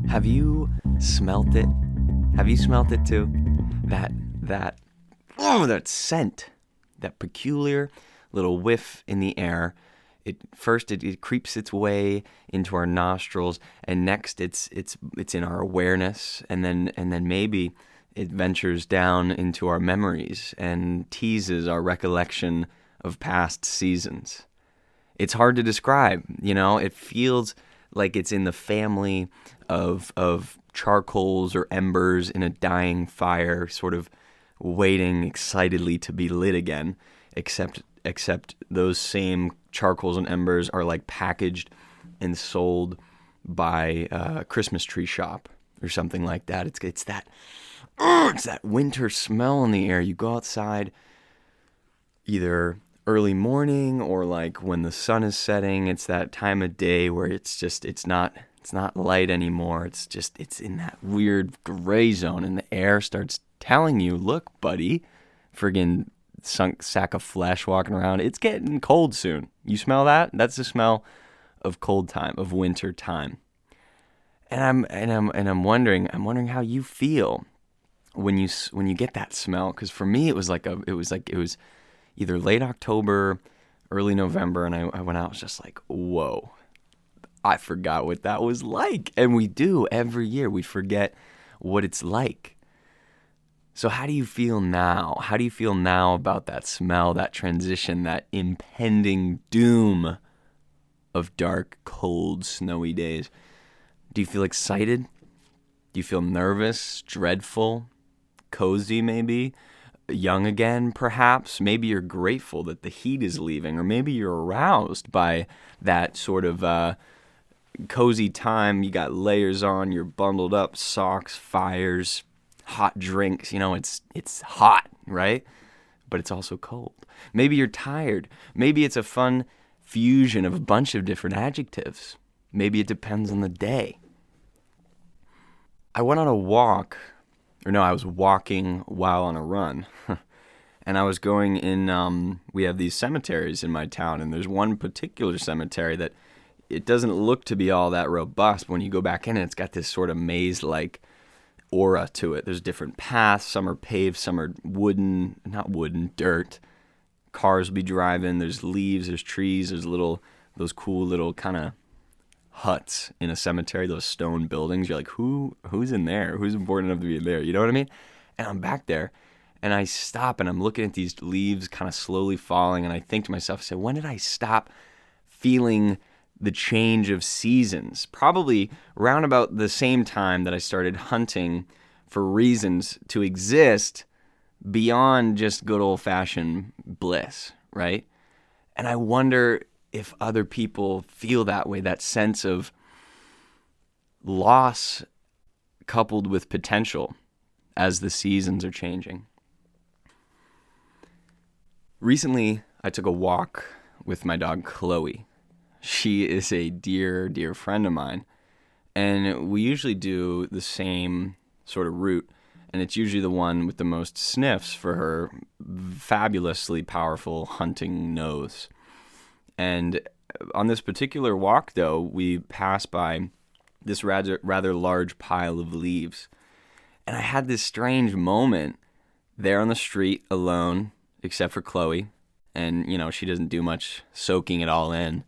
Have you smelt it? Have you smelt it too? That scent, that peculiar little whiff in the air. It creeps its way into our nostrils, and next it's in our awareness, and then maybe it ventures down into our memories and teases our recollection of past seasons. It's hard to describe, it feels like it's in the family of charcoals or embers in a dying fire, sort of waiting excitedly to be lit again, except those same charcoals and embers are like packaged and sold by a Christmas tree shop or something like that. It's that winter smell in the air. You go outside either early morning or like when the sun is setting. It's that time of day where it's not light anymore. It's in that weird gray zone, and the air starts telling you, look, buddy, friggin' sunk sack of flesh walking around. It's getting cold soon. You smell that? That's the smell of cold time, of winter time. And I'm wondering how you feel when you get that smell. Because for me, it was either late October, early November, and I went out. I was just like, whoa, I forgot what that was like. And we do every year. We forget what it's like. So how do you feel now? How do you feel now about that smell, that transition, that impending doom of dark, cold, snowy days? Do you feel excited? Do you feel nervous, dreadful, cozy maybe? Young again, perhaps? Maybe you're grateful that the heat is leaving, or maybe you're aroused by that sort of cozy time. You got layers on, you're bundled up, socks, fires, hot drinks. It's hot, right? But it's also cold. Maybe you're tired. Maybe it's a fun fusion of a bunch of different adjectives. Maybe it depends on the day. I went on a walk, I was walking while on a run. And I was going in, we have these cemeteries in my town, and there's one particular cemetery that it doesn't look to be all that robust. But when you go back in, it's got this sort of maze-like aura to it. There's different paths. Some are paved, some are dirt. Cars will be driving. There's leaves, there's trees, there's those cool little kind of huts in a cemetery, those stone buildings. You're like, who's in there? Who's important enough to be in there? You know what I mean? And I'm back there, and I stop, and I'm looking at these leaves kind of slowly falling, and I think to myself, I say, when did I stop feeling the change of seasons? Probably around about the same time that I started hunting for reasons to exist beyond just good old-fashioned bliss, right? And I wonder if other people feel that way, that sense of loss coupled with potential as the seasons are changing. Recently, I took a walk with my dog, Chloe. She is a dear, dear friend of mine, and we usually do the same sort of route, and it's usually the one with the most sniffs for her fabulously powerful hunting nose. And on this particular walk, though, we passed by this rather large pile of leaves, and I had this strange moment there on the street alone, except for Chloe, and, she doesn't do much soaking it all in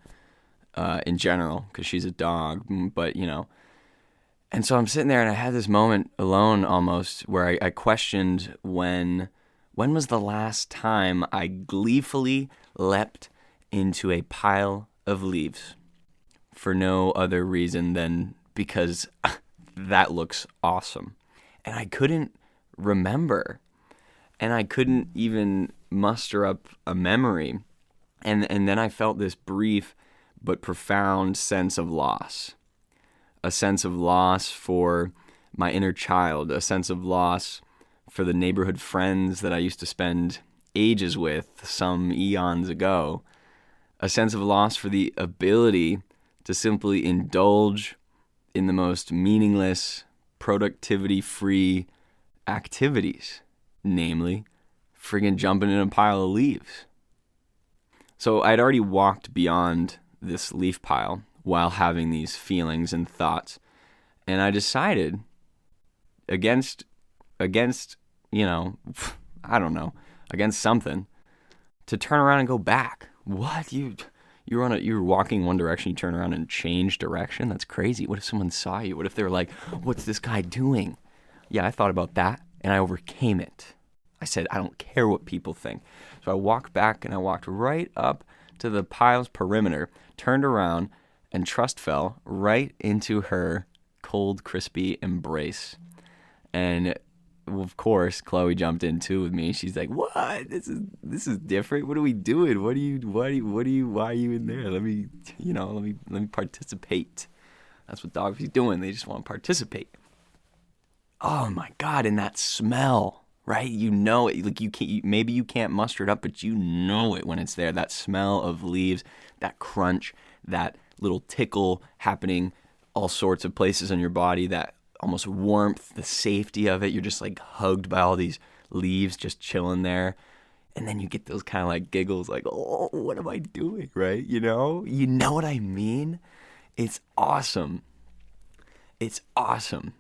general, because she's a dog, but, And so I'm sitting there, and I had this moment alone almost where I questioned when was the last time I gleefully leapt into a pile of leaves for no other reason than because that looks awesome. And I couldn't remember, and I couldn't even muster up a memory. And then I felt this brief but profound sense of loss. A sense of loss for my inner child, a sense of loss for the neighborhood friends that I used to spend ages with some eons ago, a sense of loss for the ability to simply indulge in the most meaningless, productivity-free activities, namely friggin' jumping in a pile of leaves. So I'd already walked beyond this leaf pile while having these feelings and thoughts. And I decided against, you know, I don't know, against something, to turn around and go back. What? You're walking one direction, you turn around and change direction? That's crazy. What if someone saw you? What if they were like, what's this guy doing? Yeah, I thought about that, and I overcame it. I said, I don't care what people think. So I walked back, and I walked right up to the pile's perimeter, turned around, and trust fell right into her cold, crispy embrace. And of course, Chloe jumped in too with me. She's like, "What? This is different. What are we doing? Why are you in there? Let me participate." That's what dogs are doing. They just want to participate. Oh my God! And that smell, right? You know it. Like maybe you can't muster it up, but you know it when it's there. That smell of leaves, that crunch, that little tickle happening, all sorts of places on your body. That almost warmth, the safety of it. You're just like hugged by all these leaves just chilling there. And then you get those kind of like giggles like, oh, what am I doing, right? You know what I mean? It's awesome. It's awesome.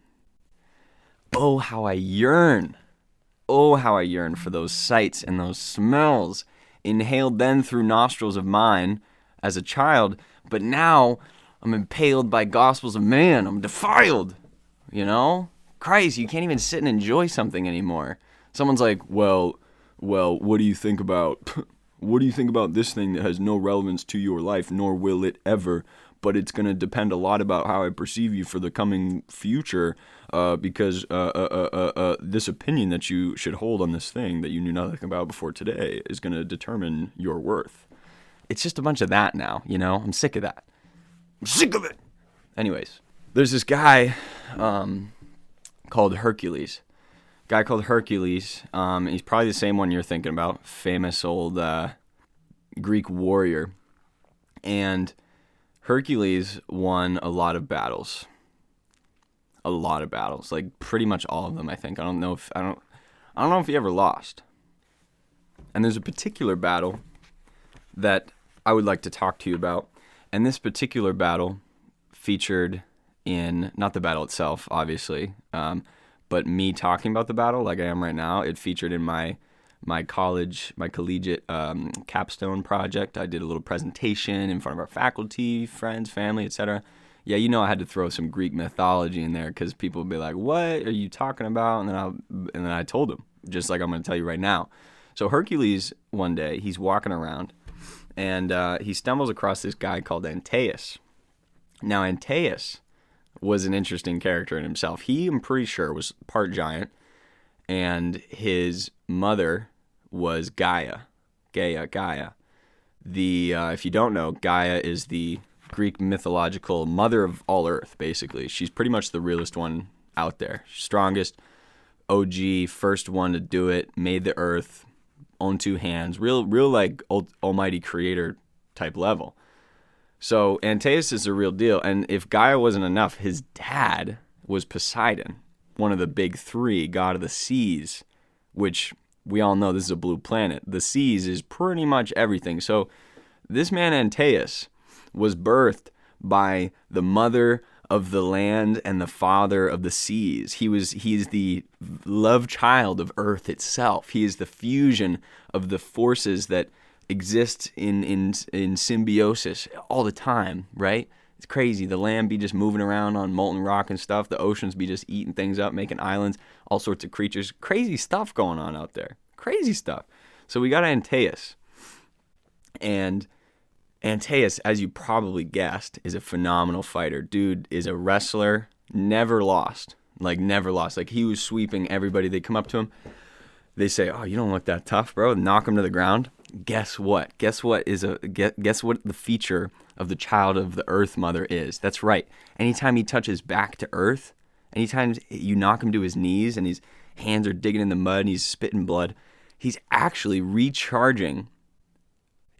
Oh, how I yearn. Oh, how I yearn for those sights and those smells, inhaled then through nostrils of mine as a child. But now I'm impaled by gospels of man. I'm defiled. You know? Christ, you can't even sit and enjoy something anymore. Someone's like, well, what do you think about this thing that has no relevance to your life, nor will it ever, but it's going to depend a lot about how I perceive you for the coming future, because this opinion that you should hold on this thing that you knew nothing about before today is going to determine your worth. It's just a bunch of that now, you know? I'm sick of that. I'm sick of it! Anyways. There's this guy called Hercules. He's probably the same one you're thinking about. Famous old Greek warrior. And Hercules won a lot of battles. Like pretty much all of them, I think. I don't know if he ever lost. And there's a particular battle that I would like to talk to you about. And this particular battle featured in, not the battle itself, obviously, but me talking about the battle like I am right now. It featured in my collegiate capstone project. I did a little presentation in front of our faculty, friends, family, etc. Yeah, I had to throw some Greek mythology in there because people would be like, "What are you talking about?" And then I told them, just like I'm going to tell you right now. So Hercules, one day, he's walking around, and he stumbles across this guy called Antaeus. Now, Antaeus was an interesting character in himself. He, I'm pretty sure, was part giant, and his mother was Gaia. Gaia. If you don't know, Gaia is the Greek mythological mother of all Earth, basically. She's pretty much the realest one out there. Strongest, OG, first one to do it, made the Earth, owned two hands, real like almighty creator type level. So Antaeus is the real deal, and if Gaia wasn't enough, his dad was Poseidon, one of the big three, god of the seas, which we all know this is a blue planet. The seas is pretty much everything. So this man Antaeus was birthed by the mother of the land and the father of the seas. He is the love child of Earth itself. He is the fusion of the forces that exist in symbiosis all the time, right? It's crazy. The land be just moving around on molten rock and stuff. The oceans be just eating things up, making islands, all sorts of creatures. Crazy stuff going on out there. Crazy stuff. So we got Antaeus. And Antaeus, as you probably guessed, is a phenomenal fighter. Dude is a wrestler, never lost. Like he was sweeping everybody. They come up to him. They say, "Oh, you don't look that tough, bro." Knock him to the ground. Guess what? Guess what the feature of the child of the Earth Mother is? That's right. Anytime he touches back to Earth, anytime you knock him to his knees and his hands are digging in the mud and he's spitting blood, he's actually recharging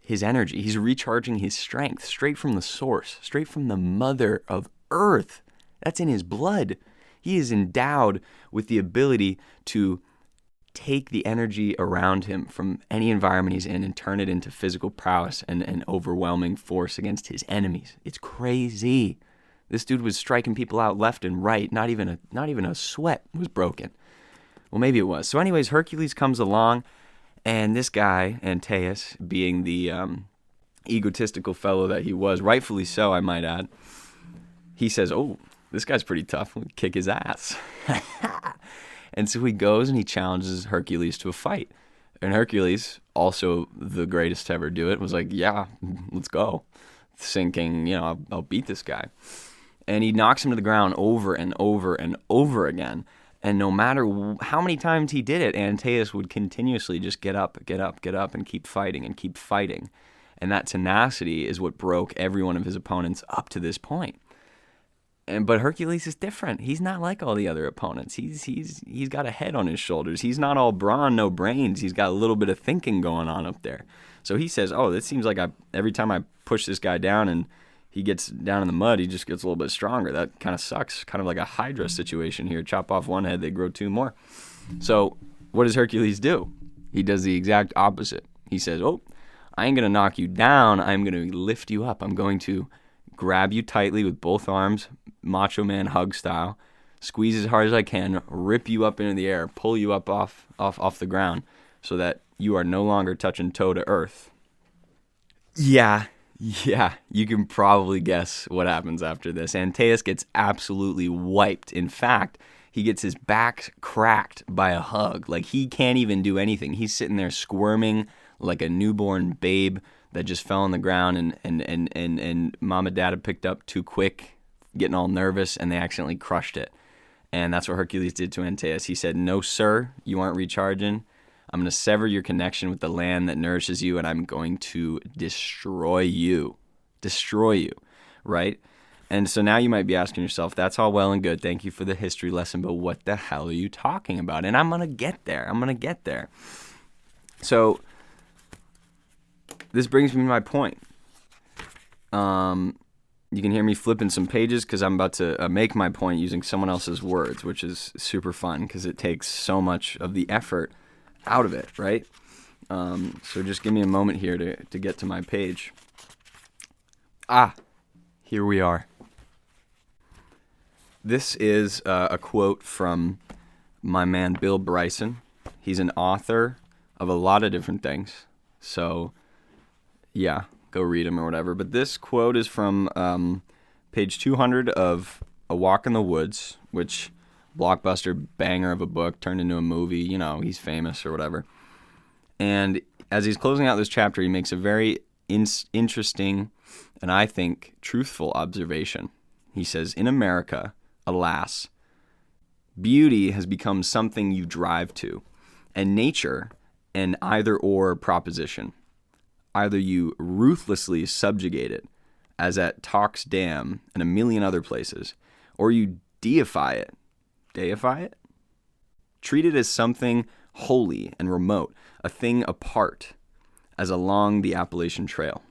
his energy. He's recharging his strength straight from the source, straight from the Mother of Earth. That's in his blood. He is endowed with the ability to take the energy around him from any environment he's in and turn it into physical prowess and overwhelming force against his enemies. It's crazy. This dude was striking people out left and right. Not even a sweat was broken. Well, maybe it was. So anyways, Hercules comes along, and this guy, Antaeus, being the egotistical fellow that he was, rightfully so, I might add, he says, oh, this guy's pretty tough. We'll kick his ass. And so he goes and he challenges Hercules to a fight. And Hercules, also the greatest to ever do it, was like, yeah, let's go. Thinking, I'll beat this guy. And he knocks him to the ground over and over and over again. And no matter how many times he did it, Antaeus would continuously just get up, and keep fighting and keep fighting. And that tenacity is what broke every one of his opponents up to this point. But Hercules is different. He's not like all the other opponents. He's got a head on his shoulders. He's not all brawn, no brains. He's got a little bit of thinking going on up there. So he says, oh, this seems like every time I push this guy down and he gets down in the mud, he just gets a little bit stronger. That kind of sucks. Kind of like a Hydra situation here. Chop off one head, they grow two more. So what does Hercules do? He does the exact opposite. He says, oh, I ain't going to knock you down. I'm going to lift you up. I'm going to grab you tightly with both arms, Macho Man hug style, squeeze as hard as I can, rip you up into the air, pull you up off the ground so that you are no longer touching toe to earth. Yeah, you can probably guess what happens after this. Antaeus gets absolutely wiped. In fact, he gets his back cracked by a hug. Like, he can't even do anything. He's sitting there squirming like a newborn babe that just fell on the ground and mom and dad had picked up too quick, getting all nervous, and they accidentally crushed it. And that's what Hercules did to Antaeus. He said, no, sir, you aren't recharging. I'm going to sever your connection with the land that nourishes you, and I'm going to destroy you. Destroy you, right? And so now you might be asking yourself, that's all well and good. Thank you for the history lesson, but what the hell are you talking about? And I'm going to get there. So this brings me to my point. You can hear me flipping some pages because I'm about to make my point using someone else's words, which is super fun because it takes so much of the effort out of it, right? So just give me a moment here to get to my page. Here we are. This is a quote from my man Bill Bryson. He's an author of a lot of different things. So, yeah, go read him or whatever. But this quote is from page 200 of A Walk in the Woods, which blockbuster banger of a book turned into a movie. He's famous or whatever. And as he's closing out this chapter, he makes a very interesting and I think truthful observation. He says, in America, alas, beauty has become something you drive to, and nature an either-or proposition. Either you ruthlessly subjugate it, as at Talks Dam and a million other places, or you deify it. Deify it? Treat it as something holy and remote, a thing apart, as along the Appalachian Trail.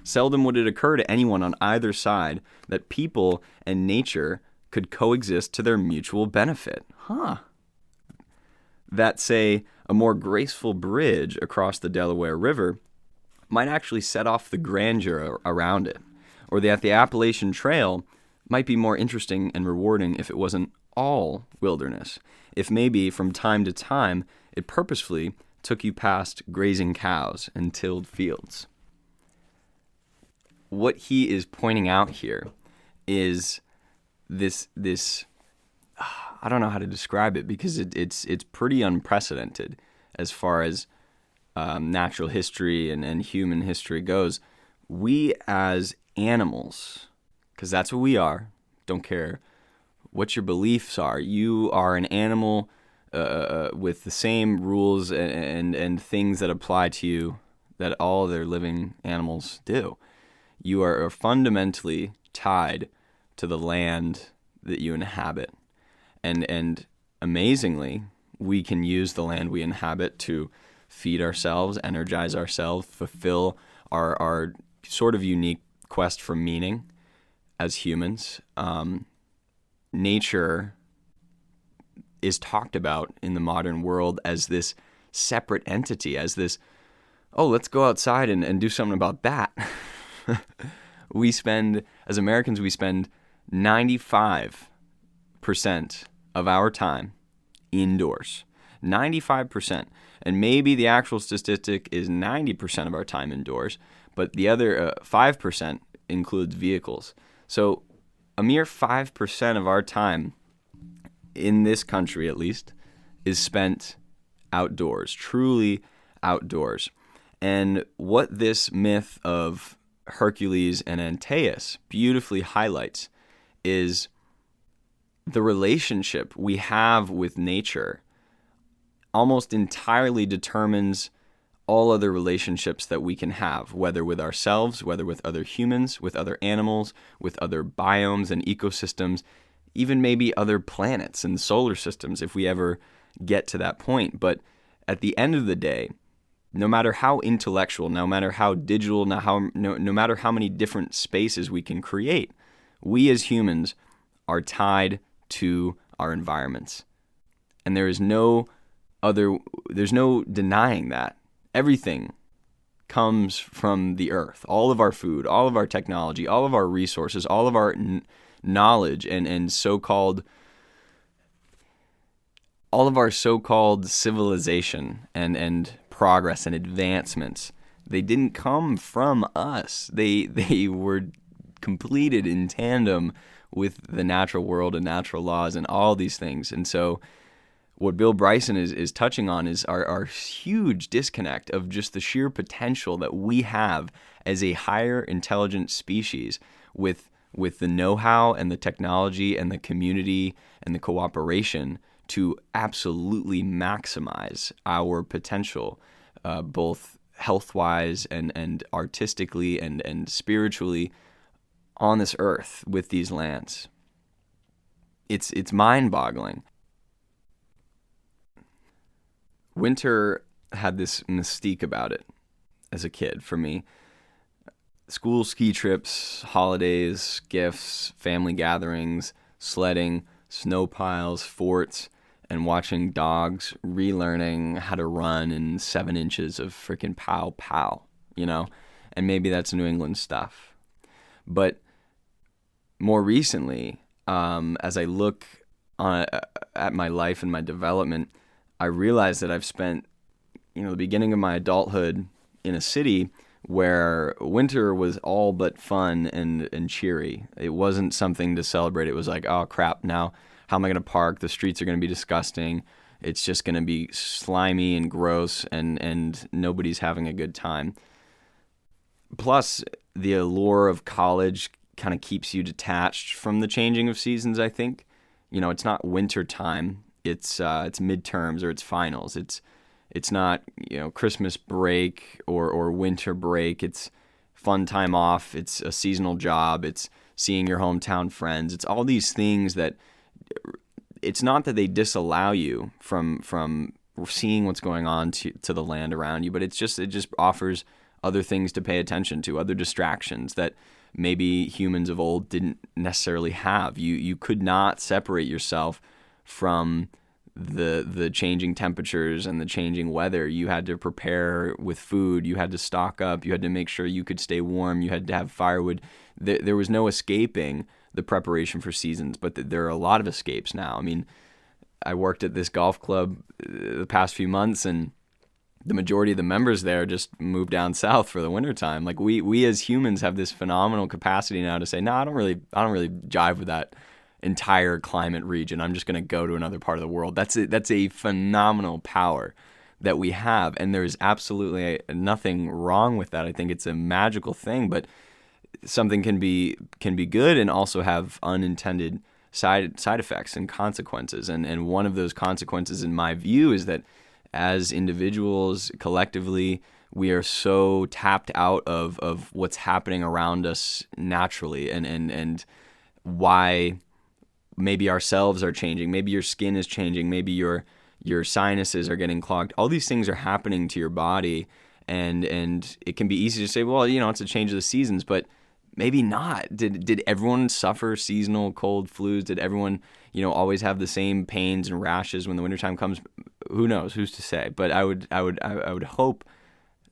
Seldom would it occur to anyone on either side that people and nature could coexist to their mutual benefit. That, say, a more graceful bridge across the Delaware River might actually set off the grandeur around it, or that the Appalachian Trail might be more interesting and rewarding if it wasn't all wilderness, if maybe from time to time it purposefully took you past grazing cows and tilled fields. What he is pointing out here is this I don't know how to describe it because it's pretty unprecedented as far as natural history and human history goes. We as animals, because that's what we are, don't care what your beliefs are, you are an animal with the same rules and things that apply to you that all other living animals do. You are fundamentally tied to the land that you inhabit. And amazingly, we can use the land we inhabit to feed ourselves, energize ourselves, fulfill our sort of unique quest for meaning as humans. Nature is talked about in the modern world as this separate entity, as this, let's go outside and do something about that. As Americans, we spend 95% of our time indoors. 95%. And maybe the actual statistic is 90% of our time indoors, but the other 5% includes vehicles. So a mere 5% of our time, in this country at least, is spent outdoors, truly outdoors. And what this myth of Hercules and Antaeus beautifully highlights is the relationship we have with nature almost entirely determines all other relationships that we can have, whether with ourselves, whether with other humans, with other animals, with other biomes and ecosystems, even maybe other planets and solar systems if we ever get to that point. But at the end of the day, no matter how intellectual, no matter how digital, no matter how many different spaces we can create, we as humans are tied to our environments. And there's no denying that. Everything comes from the earth. All of our food, all of our technology, all of our resources, all of our knowledge and so-called civilization and progress and advancements, they didn't come from us. They were completed in tandem with the natural world and natural laws and all these things. And so what Bill Bryson is touching on is our huge disconnect of just the sheer potential that we have as a higher intelligent species with the know-how and the technology and the community and the cooperation to absolutely maximize our potential, both health-wise and artistically and spiritually on this earth with these lands. It's mind-boggling. Winter had this mystique about it as a kid for me. School ski trips, holidays, gifts, family gatherings, sledding, snow piles, forts, and watching dogs relearning how to run in 7 inches of freaking pow, and maybe that's New England stuff. But more recently, as I look at my life and my development, I realized that I've spent, the beginning of my adulthood in a city where winter was all but fun and cheery. It wasn't something to celebrate. It was like, oh crap, now how am I going to park? The streets are going to be disgusting. It's just going to be slimy and gross and nobody's having a good time. Plus, the allure of college kind of keeps you detached from the changing of seasons, I think. It's not winter time. It's midterms or it's finals. It's not Christmas break or winter break. It's fun time off. It's a seasonal job. It's seeing your hometown friends. It's all these things that it's not that they disallow you from seeing what's going on to the land around you, but it just offers other things to pay attention to, other distractions that maybe humans of old didn't necessarily have. You could not separate yourself from the changing temperatures and the changing weather. You had to prepare with food. You had to stock up. You had to make sure you could stay warm. You had to have firewood. There was no escaping the preparation for seasons, but there are a lot of escapes now. I mean, I worked at this golf club the past few months, and the majority of the members there just moved down south for the wintertime. Like we as humans have this phenomenal capacity now to say, no, I don't really jive with that entire climate region. I'm just going to go to another part of the world. That's a phenomenal power that we have, and there's absolutely nothing wrong with that. I think it's a magical thing, but something can be good and also have unintended side effects and consequences. And one of those consequences, in my view, is that as individuals, collectively, we are so tapped out of what's happening around us naturally and why maybe ourselves are changing, maybe your skin is changing, maybe your sinuses are getting clogged. All these things are happening to your body, and it can be easy to say, well, it's a change of the seasons, but maybe not. Did everyone suffer seasonal cold flus? Did everyone, always have the same pains and rashes when the wintertime comes? Who knows? Who's to say? But I would hope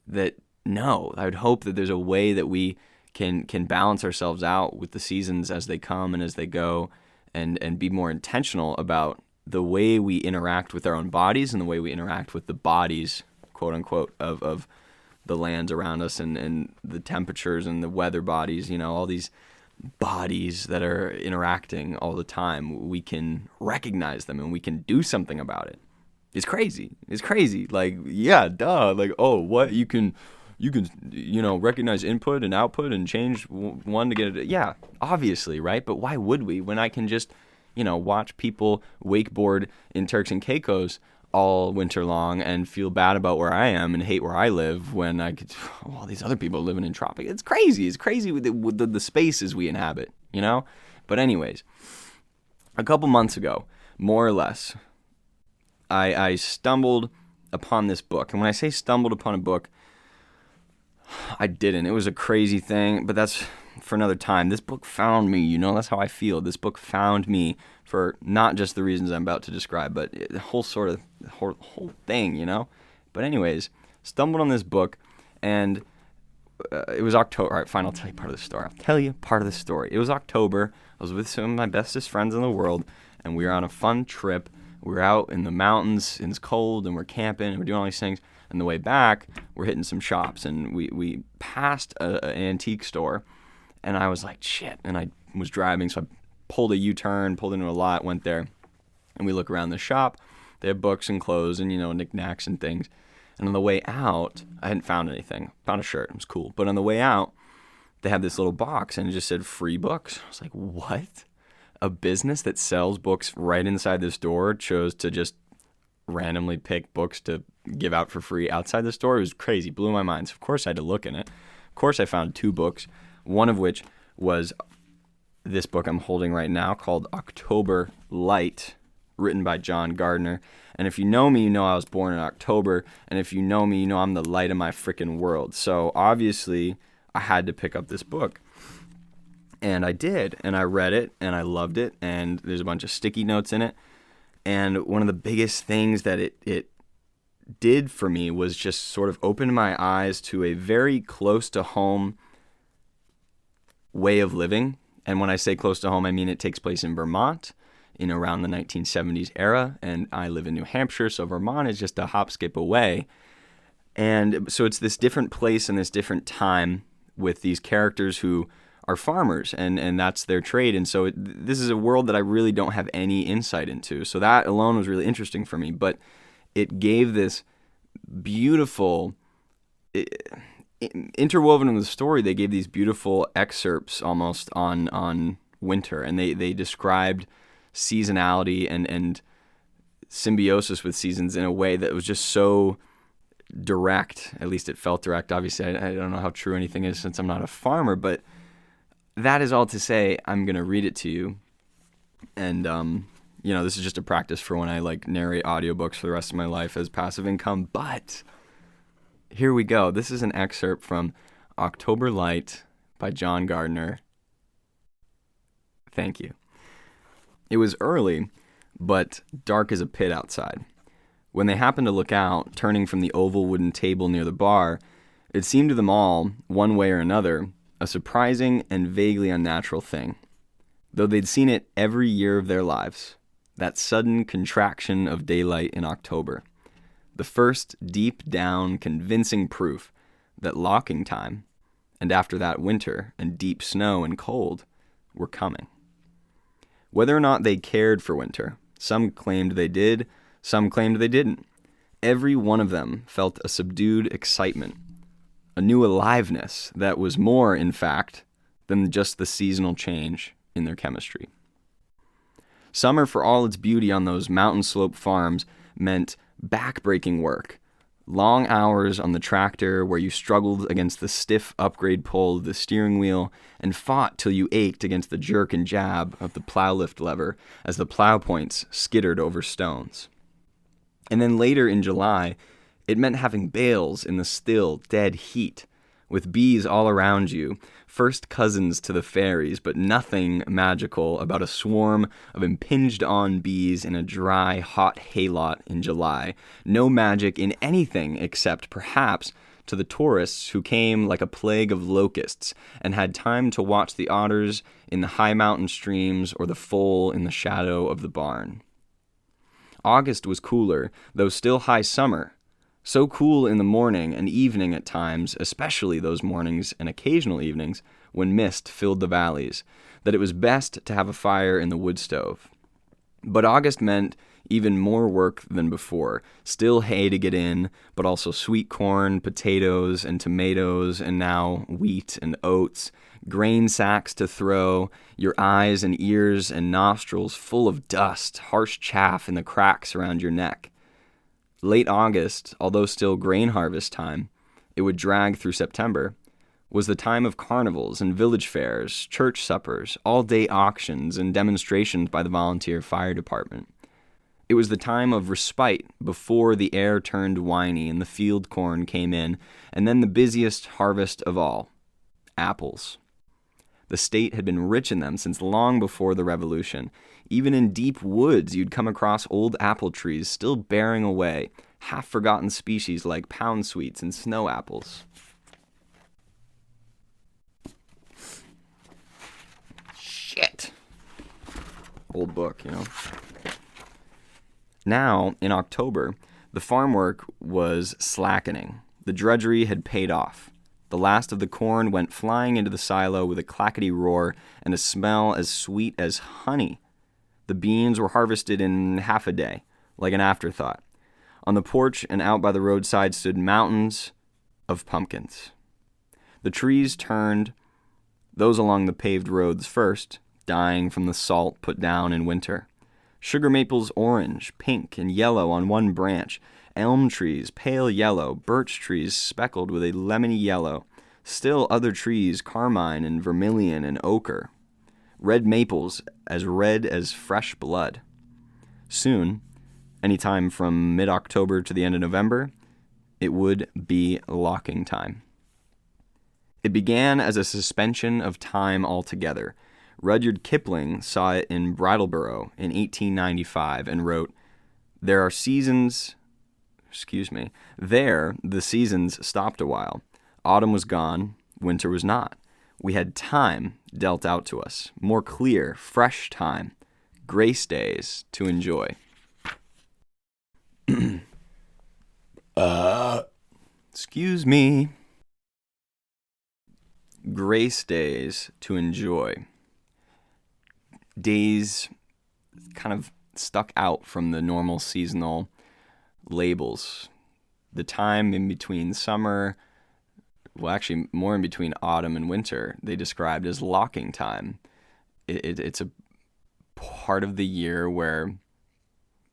that no. I would hope that there's a way that we can balance ourselves out with the seasons as they come and as they go, and be more intentional about the way we interact with our own bodies and the way we interact with the bodies, quote unquote, of the lands around us, and the temperatures and the weather bodies, all these bodies that are interacting all the time. We can recognize them and we can do something about it. It's crazy. Like, yeah, duh. Like, oh, what? You can recognize input and output and change one to get it. Yeah, obviously, right? But why would we when I can just, watch people wakeboard in Turks and Caicos all winter long and feel bad about where I am and hate where I live when I could, all these other people living in tropics. It's crazy. It's crazy with the spaces we inhabit, But anyways, a couple months ago, more or less, I stumbled upon this book. And when I say stumbled upon a book, I didn't. It was a crazy thing, but that's for another time. This book found me, that's how I feel. This book found me for not just the reasons I'm about to describe, but the whole thing, But anyways, stumbled on this book, and it was October. All right, fine, I'll tell you part of the story. It was October. I was with some of my bestest friends in the world, and we were on a fun trip. We were out in the mountains, and it's cold, and we're camping, and we're doing all these things. And the way back, we're hitting some shops, and we passed an antique store, and I was like, shit. And I was driving, so I pulled a U-turn, pulled into a lot, went there, and we look around the shop. They have books and clothes and, knickknacks and things. And on the way out, I hadn't found anything. Found a shirt. It was cool. But on the way out, they had this little box, and it just said free books. I was like, what? A business that sells books right inside this door chose to just randomly pick books to give out for free outside the store? It was crazy. Blew my mind. So of course I had to look in it. Of course I found 2 books, one of which was this book I'm holding right now called October Light, written by John Gardner. And if you know me, you know I was born in October. And if you know me, you know I'm the light of my freaking world. So obviously I had to pick up this book. And I did. And I read it, and I loved it. And there's a bunch of sticky notes in it. And one of the biggest things that it did for me was just sort of open my eyes to a very close to home way of living. And when I say close to home, I mean it takes place in Vermont in around the 1970s era. And I live in New Hampshire, so Vermont is just a hop, skip away. And so it's this different place and this different time with these characters who are farmers, and that's their trade. And so this is a world that I really don't have any insight into. So that alone was really interesting for me. But it gave this beautiful, interwoven in the story, they gave these beautiful excerpts almost on winter. And they described seasonality and symbiosis with seasons in a way that was just so direct. At least it felt direct. Obviously, I don't know how true anything is since I'm not a farmer, but that is all to say, I'm going to read it to you. And, this is just a practice for when I narrate audiobooks for the rest of my life as passive income. But here we go. This is an excerpt from October Light by John Gardner. Thank you. It was early, but dark as a pit outside. When they happened to look out, turning from the oval wooden table near the bar, it seemed to them all, one way or another, a surprising and vaguely unnatural thing. Though they'd seen it every year of their lives, that sudden contraction of daylight in October, the first deep down convincing proof that locking time, and after that winter and deep snow and cold, were coming. Whether or not they cared for winter, some claimed they did, some claimed they didn't. Every one of them felt a subdued excitement, a new aliveness that was more, in fact, than just the seasonal change in their chemistry. Summer, for all its beauty on those mountain slope farms, meant back-breaking work, long hours on the tractor where you struggled against the stiff upgrade pole of the steering wheel and fought till you ached against the jerk and jab of the plow lift lever as the plow points skittered over stones. And then later in July, it meant having bales in the still, dead heat, with bees all around you, first cousins to the fairies, but nothing magical about a swarm of impinged-on bees in a dry, hot haylot in July. No magic in anything except, perhaps, to the tourists who came like a plague of locusts and had time to watch the otters in the high mountain streams or the foal in the shadow of the barn. August was cooler, though still high summer. So cool in the morning and evening at times, especially those mornings and occasional evenings when mist filled the valleys, that it was best to have a fire in the wood stove. But August meant even more work than before. Still hay to get in, but also sweet corn, potatoes, and tomatoes, and now wheat and oats, grain sacks to throw, your eyes and ears and nostrils full of dust, harsh chaff in the cracks around your neck. Late August, although still grain harvest time, it would drag through September, was the time of carnivals and village fairs, church suppers, all-day auctions, and demonstrations by the volunteer fire department. It was the time of respite before the air turned whiny and the field corn came in, and then the busiest harvest of all, apples. The state had been rich in them since long before the Revolution. Even in deep woods, you'd come across old apple trees still bearing away, half-forgotten species like pound sweets and snow apples. Shit. Old book, you know. Now, in October, the farm work was slackening. The drudgery had paid off. The last of the corn went flying into the silo with a clackety roar and a smell as sweet as honey. The beans were harvested in half a day, like an afterthought. On the porch and out by the roadside stood mountains of pumpkins. The trees turned, those along the paved roads first, dying from the salt put down in winter. Sugar maples orange, pink, and yellow on one branch, elm trees pale yellow, birch trees speckled with a lemony yellow, still other trees carmine and vermilion and ochre, red maples as red as fresh blood. Soon, any time from mid-October to the end of November, it would be locking time. It began as a suspension of time altogether. Rudyard Kipling saw it in Brattleboro in 1895 and wrote, There, the seasons stopped a while. Autumn was gone, winter was not. We had time dealt out to us, more clear, fresh time, grace days to enjoy. Excuse me. Grace days to enjoy. Days kind of stuck out from the normal seasonal labels. The time in between summer, well, actually more in between autumn and winter, they described as locking time. It's a part of the year where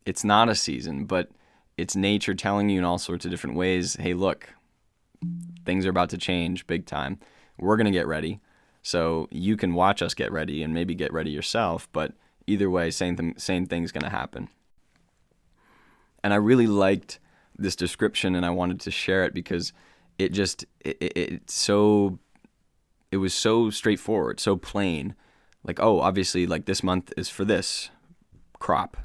it's not a season, but it's nature telling you in all sorts of different ways, hey, look, things are about to change big time. We're going to get ready. So you can watch us get ready and maybe get ready yourself, but either way, same thing's going to happen. And I really liked this description and I wanted to share it because it was so straightforward, so plain. Like, oh, obviously, like this month is for this crop.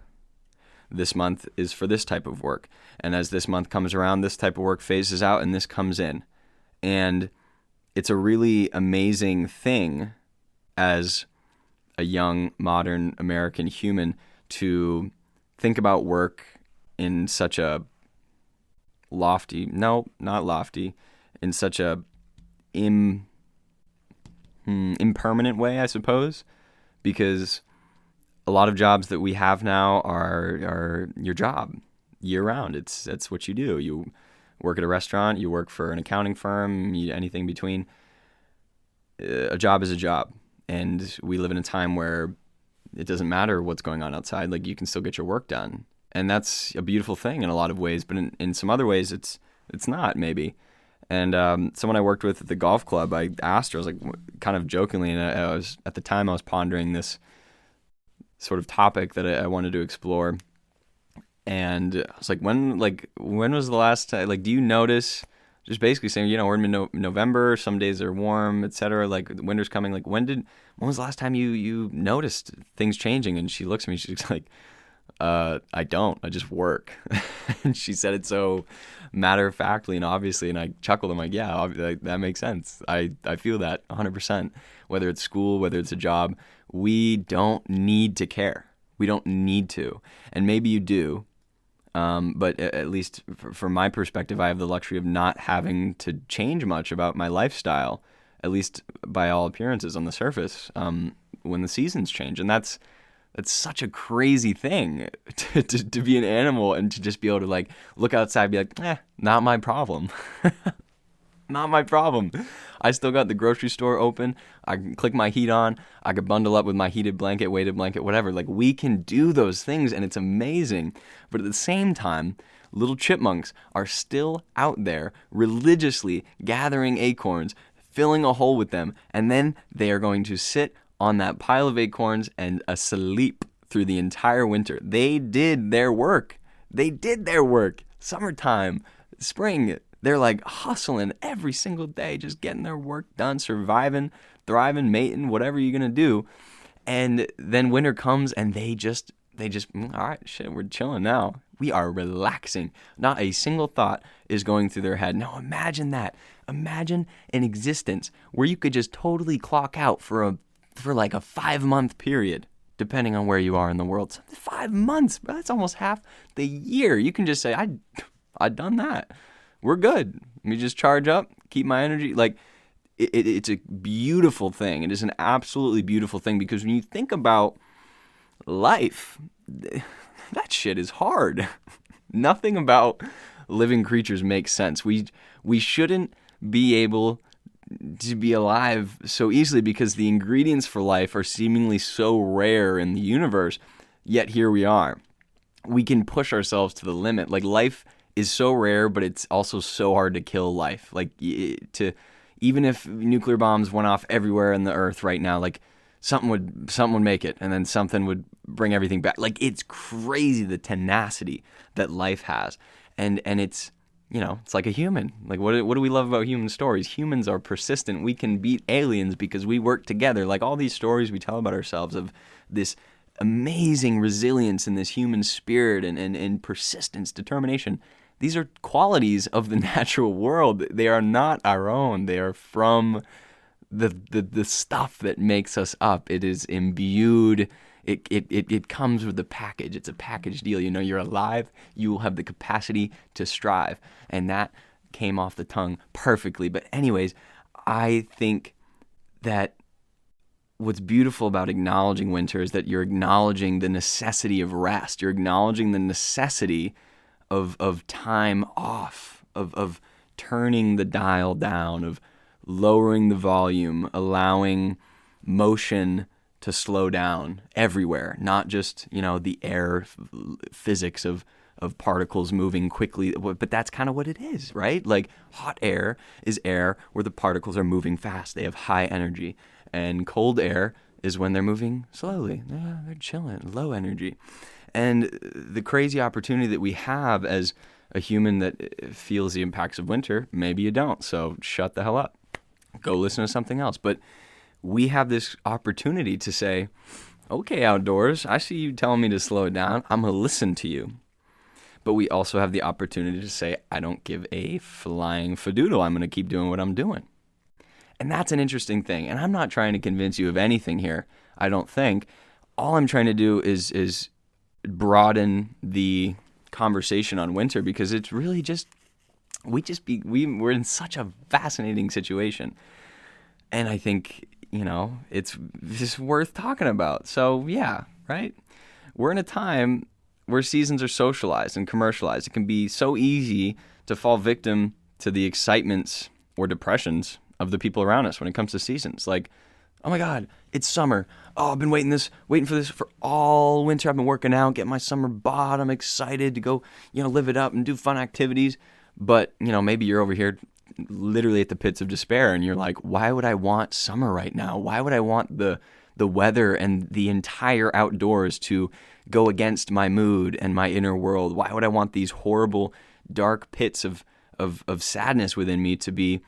This month is for this type of work. And as this month comes around, this type of work phases out and this comes in. And it's a really amazing thing as a young, modern American human to think about work in such a in such a impermanent way, I suppose, because a lot of jobs that we have now are your job year round. That's what you do. You work at a restaurant, you work for an accounting firm, anything between. A job is a job. And we live in a time where it doesn't matter what's going on outside. Like, you can still get your work done. And that's a beautiful thing in a lot of ways. But in some other ways, it's not, maybe. And someone I worked with at the golf club, I asked her, I was like, kind of jokingly, and I was pondering this sort of topic that I wanted to explore. And I was like, when was the last time, like, do you notice, just basically saying, we're in November, some days are warm, etc. Like, winter's coming. Like, when was the last time you noticed things changing? And she looks at me, she's like, I don't. I just work. And she said it so matter-of-factly and obviously, and I chuckled. I'm like, yeah, that makes sense. I feel that 100%. Whether it's school, whether it's a job, we don't need to care. We don't need to. And maybe you do, but at least from my perspective, I have the luxury of not having to change much about my lifestyle, at least by all appearances on the surface, when the seasons change. And that's such a crazy thing to be an animal and to just be able to like look outside and be like, not my problem. Not my problem. I still got the grocery store open. I can click my heat on. I could bundle up with my heated blanket, weighted blanket, whatever. Like, we can do those things, and it's amazing. But at the same time, little chipmunks are still out there religiously gathering acorns, filling a hole with them, and then they are going to sit on that pile of acorns and sleep through the entire winter. They did their work. They did their work. Summertime, spring, they're like hustling every single day, just getting their work done, surviving, thriving, mating, whatever you're going to do. And then winter comes and they just, all right, shit, we're chilling now. We are relaxing. Not a single thought is going through their head. Now imagine that. Imagine an existence where you could just totally clock out for like a 5-month period, depending on where you are in the world. 5 months, that's almost half the year. You can just say, I've done that. We're good. Let me just charge up, keep my energy. Like, it's a beautiful thing. It is an absolutely beautiful thing, because when you think about life, that shit is hard. Nothing about living creatures makes sense. We shouldn't be able to be alive so easily because the ingredients for life are seemingly so rare in the universe, yet here we are. We can push ourselves to the limit. Like, life is so rare, but it's also so hard to kill life. Like, even if nuclear bombs went off everywhere in the earth right now, like something would make it, and then something would bring everything back. Like, it's crazy, the tenacity that life has, and it's, it's like a human. Like, what do we love about human stories? Humans are persistent. We can beat aliens because we work together. Like, all these stories we tell about ourselves of this amazing resilience and this human spirit and persistence, determination. These are qualities of the natural world. They are not our own. They are from the stuff that makes us up. It is imbued. It comes with the package. It's a package deal. You're alive. You will have the capacity to strive. And that came off the tongue perfectly. But anyways, I think that what's beautiful about acknowledging winter is that you're acknowledging the necessity of rest. You're acknowledging the necessity of time off, of turning the dial down, of lowering the volume, allowing motion to slow down everywhere, not just, the air physics of particles moving quickly, but that's kind of what it is, right? Like, hot air is air where the particles are moving fast. They have high energy. And cold air is when they're moving slowly. They're chilling, low energy. And the crazy opportunity that we have as a human that feels the impacts of winter, maybe you don't, so shut the hell up. Go listen to something else. But we have this opportunity to say, okay, outdoors, I see you telling me to slow it down. I'm going to listen to you. But we also have the opportunity to say, I don't give a flying fadoodle. I'm going to keep doing what I'm doing. And that's an interesting thing. And I'm not trying to convince you of anything here, I don't think. All I'm trying to do is broaden the conversation on winter, because it's really just, we're in such a fascinating situation. And I think, it's just worth talking about. So yeah, right? We're in a time where seasons are socialized and commercialized. It can be so easy to fall victim to the excitements or depressions of the people around us when it comes to seasons. Like, oh my God, it's summer. Oh, I've been waiting for this for all winter. I've been working out, getting my summer bod. I'm excited to go, live it up and do fun activities. But, maybe you're over here literally at the pits of despair and you're like, why would I want summer right now? Why would I want the weather and the entire outdoors to go against my mood and my inner world? Why would I want these horrible, dark pits of sadness within me to be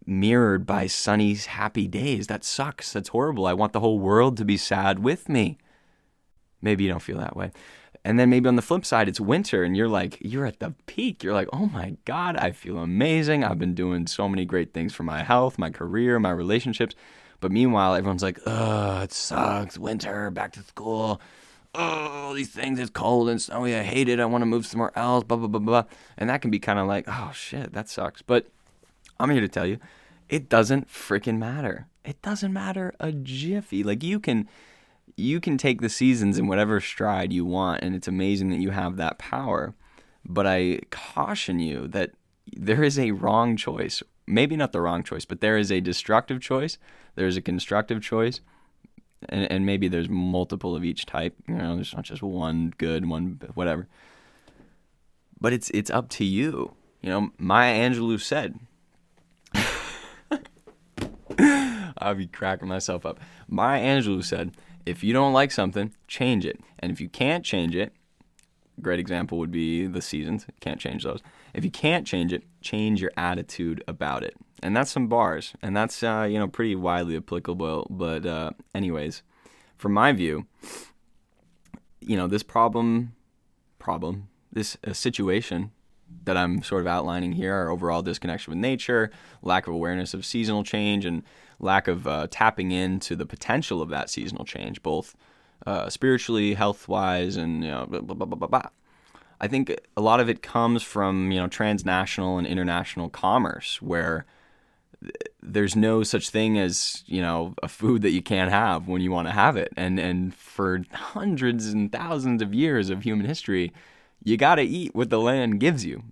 mirrored by sunny, happy days? That sucks. That's horrible. I want the whole world to be sad with me. Maybe you don't feel that way. And then maybe on the flip side, it's winter and you're at the peak. You're like, oh my God, I feel amazing. I've been doing so many great things for my health, my career, my relationships. But meanwhile, everyone's like, ugh, it sucks. Winter, back to school. Oh, these things, it's cold and snowy. I hate it. I want to move somewhere else, blah, blah, blah, blah. And that can be kind of like, oh shit, that sucks. But I'm here to tell you, it doesn't freaking matter. It doesn't matter a jiffy. Like you can take the seasons in whatever stride you want, and it's amazing that you have that power. But I caution you that there is a wrong choice. Maybe not the wrong choice, but there is a destructive choice. There's a constructive choice. And maybe there's multiple of each type. There's not just one good, one whatever. But it's up to you. Maya Angelou said, I'll be cracking myself up. Maya Angelou said, if you don't like something, change it. And if you can't change it, great example would be the seasons. Can't change those. If you can't change it, change your attitude about it. And that's some bars. And that's, pretty widely applicable. But anyways, from my view, this this situation that I'm sort of outlining here, our overall disconnection with nature, lack of awareness of seasonal change, and lack of tapping into the potential of that seasonal change, both spiritually, health-wise, and blah, blah, blah, blah, blah. I think a lot of it comes from transnational and international commerce, where there's no such thing as a food that you can't have when you want to have it, and for hundreds and thousands of years of human history, you got to eat what the land gives you.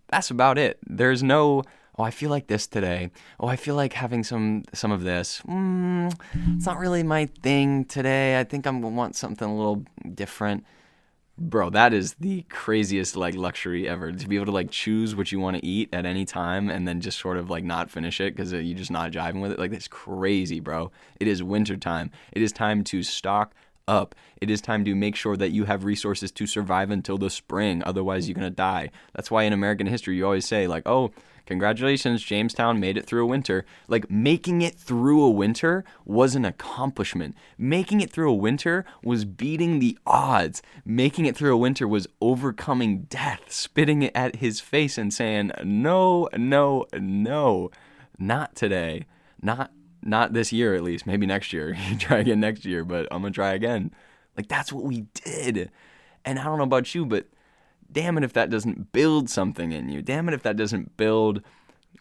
That's about it. There's no, oh, I feel like this today. Oh, I feel like having some of this. It's not really my thing today. I think I'm going to want something a little different. Bro, that is the craziest luxury ever, to be able to choose what you want to eat at any time and then just sort of not finish it because you're just not jiving with it. That's crazy, bro. It is winter time. It is time to stock up. It is time to make sure that you have resources to survive until the spring. Otherwise, you're going to die. That's why in American history, you always say oh, congratulations, Jamestown made it through a winter. Making it through a winter was an accomplishment. Making it through a winter was beating the odds. Making it through a winter was overcoming death, spitting it at his face and saying, no, no, no, not today. Not this year, at least. Maybe next year. You try again next year, but I'm going to try again. That's what we did. And I don't know about you, but damn it if that doesn't build something in you. Damn it if that doesn't build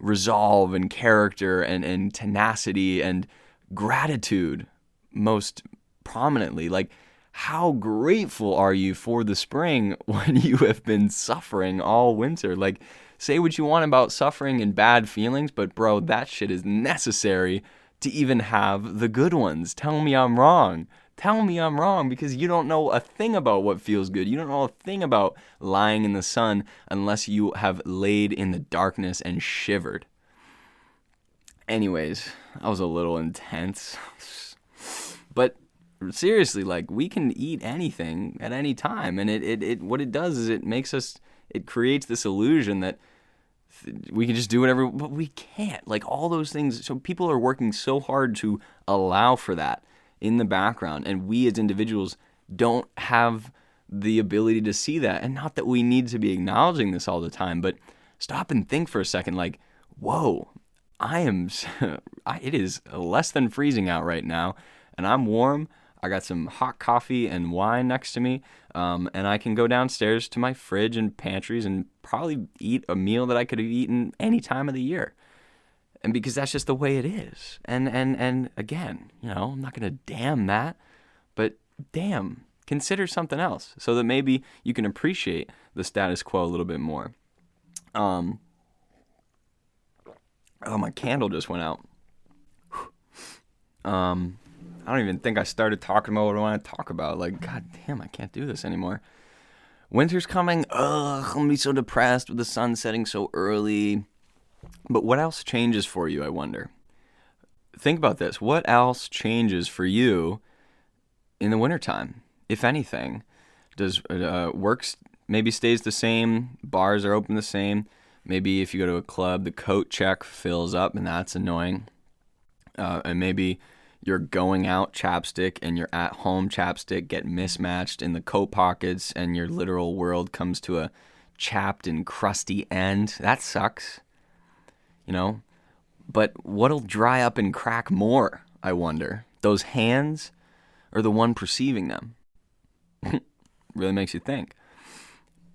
resolve and character and tenacity and gratitude most prominently. How grateful are you for the spring when you have been suffering all winter? Say what you want about suffering and bad feelings, but bro, that shit is necessary to even have the good ones. Tell me I'm wrong. Tell me I'm wrong, because you don't know a thing about what feels good. You don't know a thing about lying in the sun unless you have laid in the darkness and shivered. Anyways, that was a little intense. But seriously, we can eat anything at any time. And it what it does is it creates this illusion that we can just do whatever, but we can't. All those things. So people are working so hard to allow for that in the background, and we as individuals don't have the ability to see that. And not that we need to be acknowledging this all the time, but stop and think for a second, whoa, it is less than freezing out right now, and I'm warm. I got some hot coffee and wine next to me, and I can go downstairs to my fridge and pantries and probably eat a meal that I could have eaten any time of the year. And because that's just the way it is. And again, I'm not going to damn that, but damn, consider something else so that maybe you can appreciate the status quo a little bit more. Oh, my candle just went out. I don't even think I started talking about what I want to talk about. God damn, I can't do this anymore. Winter's coming. Ugh, I'm going to be so depressed with the sun setting so early. But what else changes for you, I wonder? Think about this. What else changes for you in the wintertime, if anything? Does work maybe stays the same? Bars are open the same? Maybe if you go to a club, the coat check fills up, and that's annoying. And maybe your going out chapstick and your at home chapstick get mismatched in the coat pockets and your literal world comes to a chapped and crusty end. That sucks, you know? But what'll dry up and crack more, I wonder? Those hands or the one perceiving them? Really makes you think.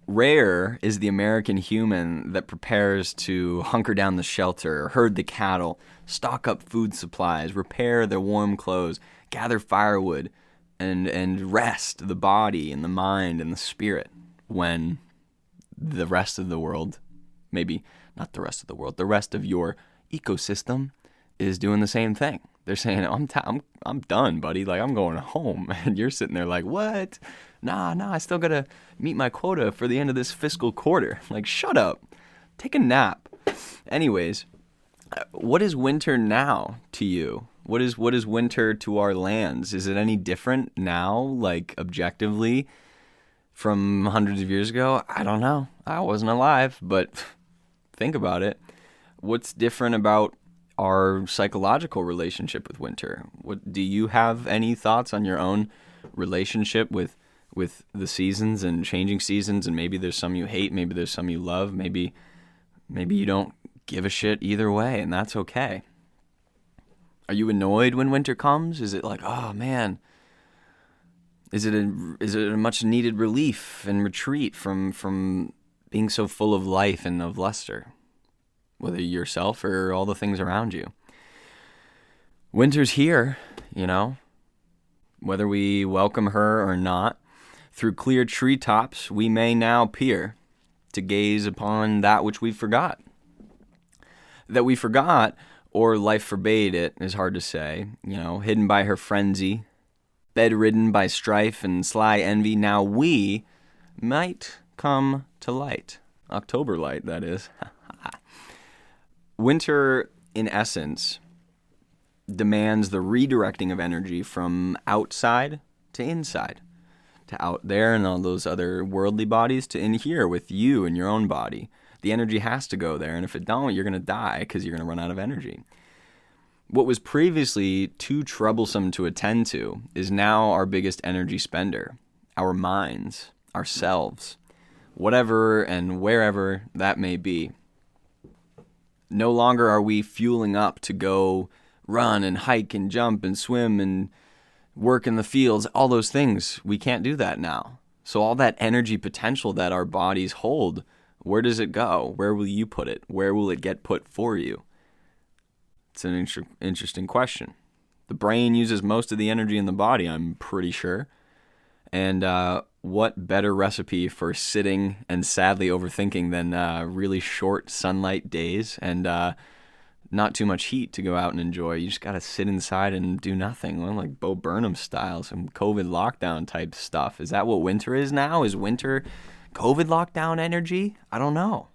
Rare is the American human that prepares to hunker down the shelter, herd the cattle, stock up food supplies, repair their warm clothes, gather firewood, and rest the body and the mind and the spirit when the rest of the world, maybe not the rest of the world, the rest of your ecosystem is doing the same thing. They're saying, I'm done, buddy. Like, I'm going home. And you're sitting there like, what? Nah, I still got to meet my quota for the end of this fiscal quarter. Like, shut up. Take a nap. Anyways, what is winter now to you? What is winter to our lands? Is it any different now, like, objectively, from hundreds of years ago? I don't know. I wasn't alive, but think about it. What's different about our psychological relationship with winter? What do you have any thoughts on your own relationship with the seasons and changing seasons? And maybe there's some you hate, maybe there's some you love, maybe you don't give a shit either way, and that's okay. Are you annoyed when winter comes? Is it like, oh man, is it a much needed relief and retreat from being so full of life and of luster, whether yourself or all the things around you? Winter's here, whether we welcome her or not. Through clear treetops, we may now peer to gaze upon that which we forgot. That we forgot, or life forbade it, is hard to say. Hidden by her frenzy, bedridden by strife and sly envy, now we might come to light. October light, that is. Winter, in essence, demands the redirecting of energy from outside to inside, to out there and all those other worldly bodies, to in here with you and your own body. The energy has to go there, and if it don't, you're going to die because you're going to run out of energy. What was previously too troublesome to attend to is now our biggest energy spender, our minds, ourselves, whatever and wherever that may be. No longer are we fueling up to go run and hike and jump and swim and work in the fields, all those things. We can't do that now. So all that energy potential that our bodies hold, where does it go? Where will you put it? Where will it get put for you? It's an interesting question. The brain uses most of the energy in the body, I'm pretty sure. And what better recipe for sitting and sadly overthinking than really short sunlight days and not too much heat to go out and enjoy. You just got to sit inside and do nothing, like Bo Burnham style, some COVID lockdown type stuff. Is that what winter is now? Is winter COVID lockdown energy? I don't know.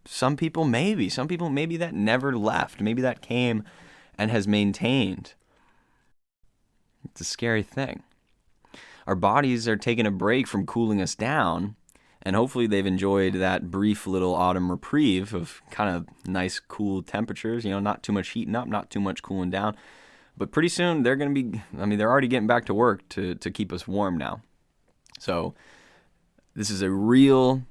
Some people maybe that never left. Maybe that came and has maintained. It's a scary thing. Our bodies are taking a break from cooling us down, and hopefully they've enjoyed that brief little autumn reprieve of kind of nice, cool temperatures, not too much heating up, not too much cooling down. But pretty soon they're going to be, they're already getting back to work to keep us warm now. So this is a real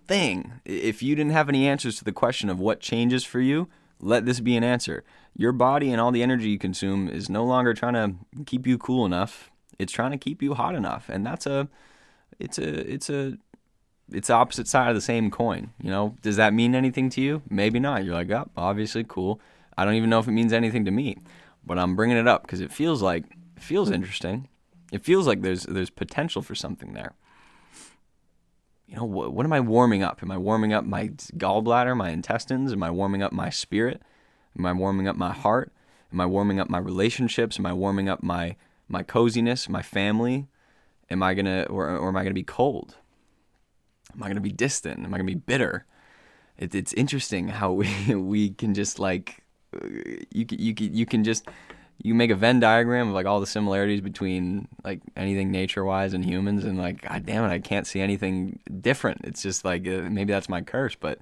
thing. If you didn't have any answers to the question of what changes for you, let this be an answer. Your body and all the energy you consume is no longer trying to keep you cool enough. It's trying to keep you hot enough. And it's the opposite side of the same coin. Does that mean anything to you? Maybe not. You're like, oh, obviously cool. I don't even know if it means anything to me, but I'm bringing it up because it feels interesting. It feels like there's potential for something there. What am I warming up? Am I warming up my gallbladder, my intestines? Am I warming up my spirit? Am I warming up my heart? Am I warming up my relationships? Am I warming up my coziness, my family? Am I or am I gonna be cold? Am I gonna be distant? Am I gonna be bitter? It's interesting how we can just like you make a Venn diagram of like all the similarities between like anything nature-wise and humans, and like, God damn it, I can't see anything different. It's just like maybe that's my curse, but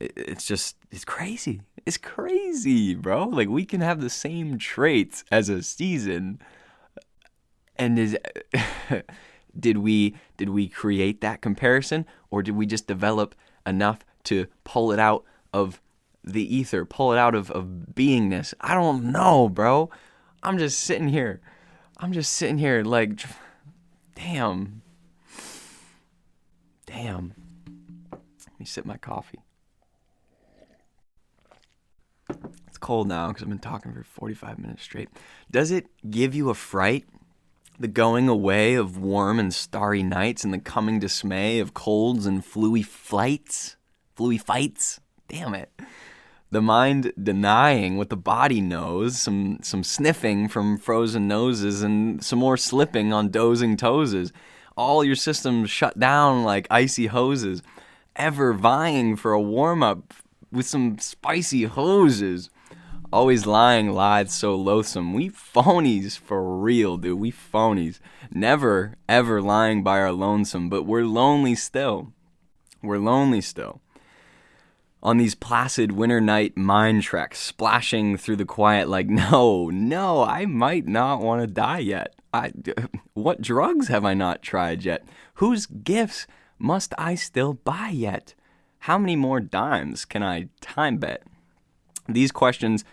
it's crazy. It's crazy, bro. Like, we can have the same traits as a season. And did we create that comparison, or did we just develop enough to pull it out of the ether, pull it out of beingness? I don't know, bro. I'm just sitting here like, damn. Let me sip my coffee. It's cold now because I've been talking for 45 minutes straight. Does it give you a fright? The going away of warm and starry nights and the coming dismay of colds and fluey fights. Damn it. The mind denying what the body knows, some sniffing from frozen noses and some more slipping on dozing toeses. All your systems shut down like icy hoses, ever vying for a warm-up with some spicy hoses. Always lying lithe so loathsome. We phonies for real, dude. We phonies. Never, ever lying by our lonesome, but we're lonely still. On these placid winter night mind treks, splashing through the quiet like, no, I might not want to die yet. What drugs have I not tried yet? Whose gifts must I still buy yet? How many more dimes can I time bet? These questions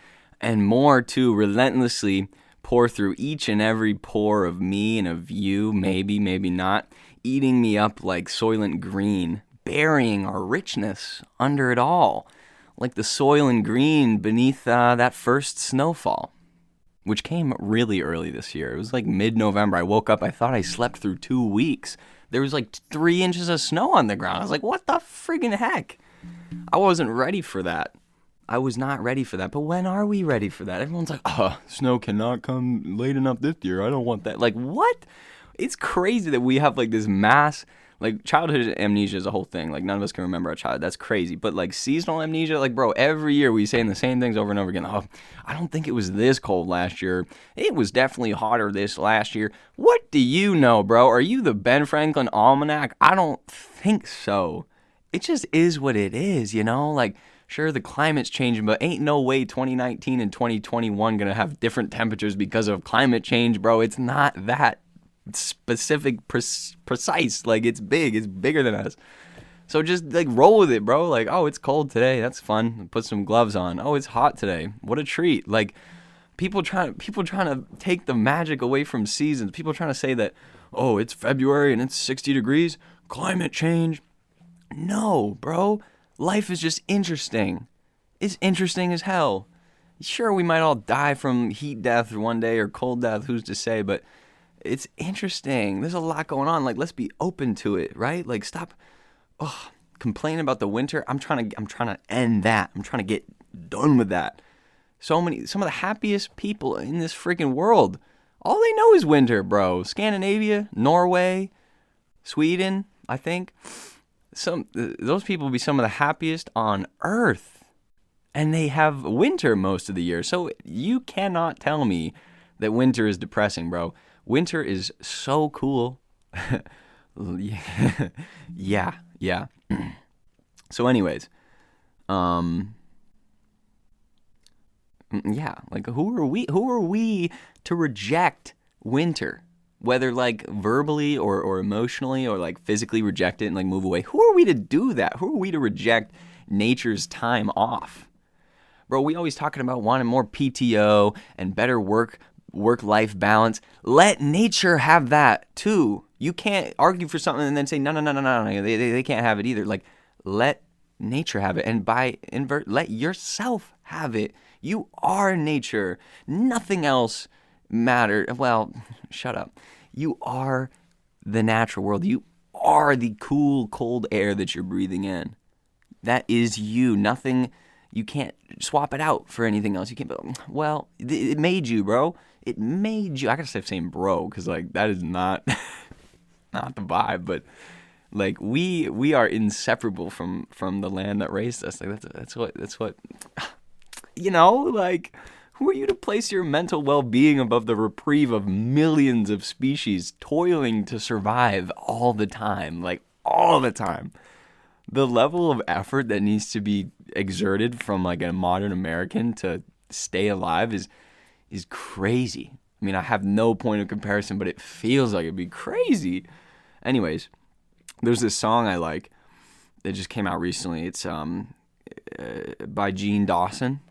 and more too relentlessly pour through each and every pore of me and of you, maybe not, eating me up like soylent green, burying our richness under it all, like the soylent green beneath that first snowfall, which came really early this year. It was like mid-November. I woke up, I thought I slept through 2 weeks. There was like 3 inches of snow on the ground. I was like, what the friggin' heck? I wasn't ready for that. I was not ready for that. But when are we ready for that? Everyone's like, snow cannot come late enough this year. I don't want that. Like, what? It's crazy that we have like this mass, like childhood amnesia is a whole thing. Like, none of us can remember our childhood. That's crazy. But like seasonal amnesia, like, bro, every year we saying the same things over and over again. Oh, I don't think it was this cold last year. It was definitely hotter this last year. What do you know, bro? Are you the Ben Franklin Almanac? I don't think so. It just is what it is, you know? Like, sure, the climate's changing, but ain't no way 2019 and 2021 gonna have different temperatures because of climate change, bro. It's not that specific, precise. Like, it's big. It's bigger than us. So just, like, roll with it, bro. Like, oh, it's cold today. That's fun. Put some gloves on. Oh, it's hot today. What a treat. Like, people trying to take the magic away from seasons. People trying to say that, oh, it's February and it's 60 degrees. Climate change. No, bro. Life is just interesting. It's interesting as hell. Sure, we might all die from heat death one day or cold death, who's to say, but it's interesting. There's a lot going on. Like, let's be open to it, right? Like, stop complaining about the winter. I'm trying to end that. I'm trying to get done with that. Some of the happiest people in this freaking world, all they know is winter, bro. Scandinavia, Norway, Sweden, I think. Those people will be some of the happiest on earth, and they have winter most of the year. So you cannot tell me that winter is depressing, bro. Winter is so cool. yeah. So anyways, yeah, like, who are we to reject winter? Whether, like, verbally or emotionally or, like, physically reject it and, like, move away. Who are we to do that? Who are we to reject nature's time off? Bro, we always talking about wanting more PTO and better work-life balance. Let nature have that, too. You can't argue for something and then say, no, they can't have it either. Like, let nature have it. And by invert, let yourself have it. You are nature. Nothing else matter. Well, shut up. You are the natural world. You are the cool, cold air that you're breathing in. That is you. Nothing. You can't swap it out for anything else. You can't. Well, it made you, bro. It made you. I gotta stop saying bro, because, like, that is not not the vibe. But, like, we are inseparable from the land that raised us. Like, that's what. You know, like, who are you to place your mental well-being above the reprieve of millions of species toiling to survive all the time? Like, all the time. the level of effort that needs to be exerted from like a modern American to stay alive is crazy. I mean, I have no point of comparison, but it feels like it'd be crazy. Anyways, there's this song I like that just came out recently. It's by Gene Dawson.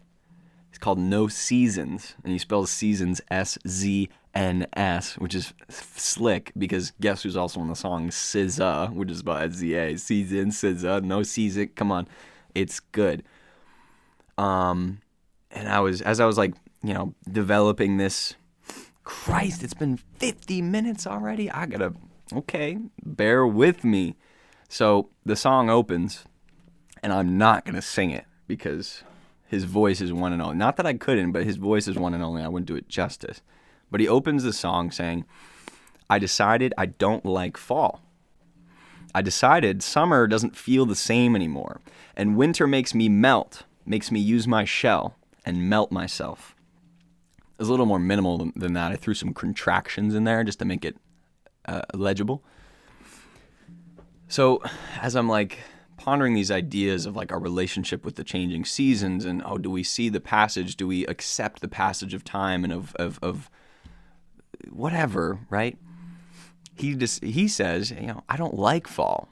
It's called No Seasons, and he spells seasons S-Z-N-S, which is slick because guess who's also on the song? SZA, which is spelled S-Z-A. Season, SZA, no season. Come on, it's good. And as I was like, developing this. Christ, it's been 50 minutes already. Okay, bear with me. So the song opens, and I'm not gonna sing it because his voice is one and only. Not that I couldn't, but his voice is one and only. I wouldn't do it justice. But he opens the song saying, I decided I don't like fall. I decided summer doesn't feel the same anymore. And winter makes me melt, makes me use my shell and melt myself. It was a little more minimal than that. I threw some contractions in there just to make it legible. So as I'm like pondering these ideas of like our relationship with the changing seasons and do we see the passage? Do we accept the passage of time and of whatever, right? He says, I don't like fall,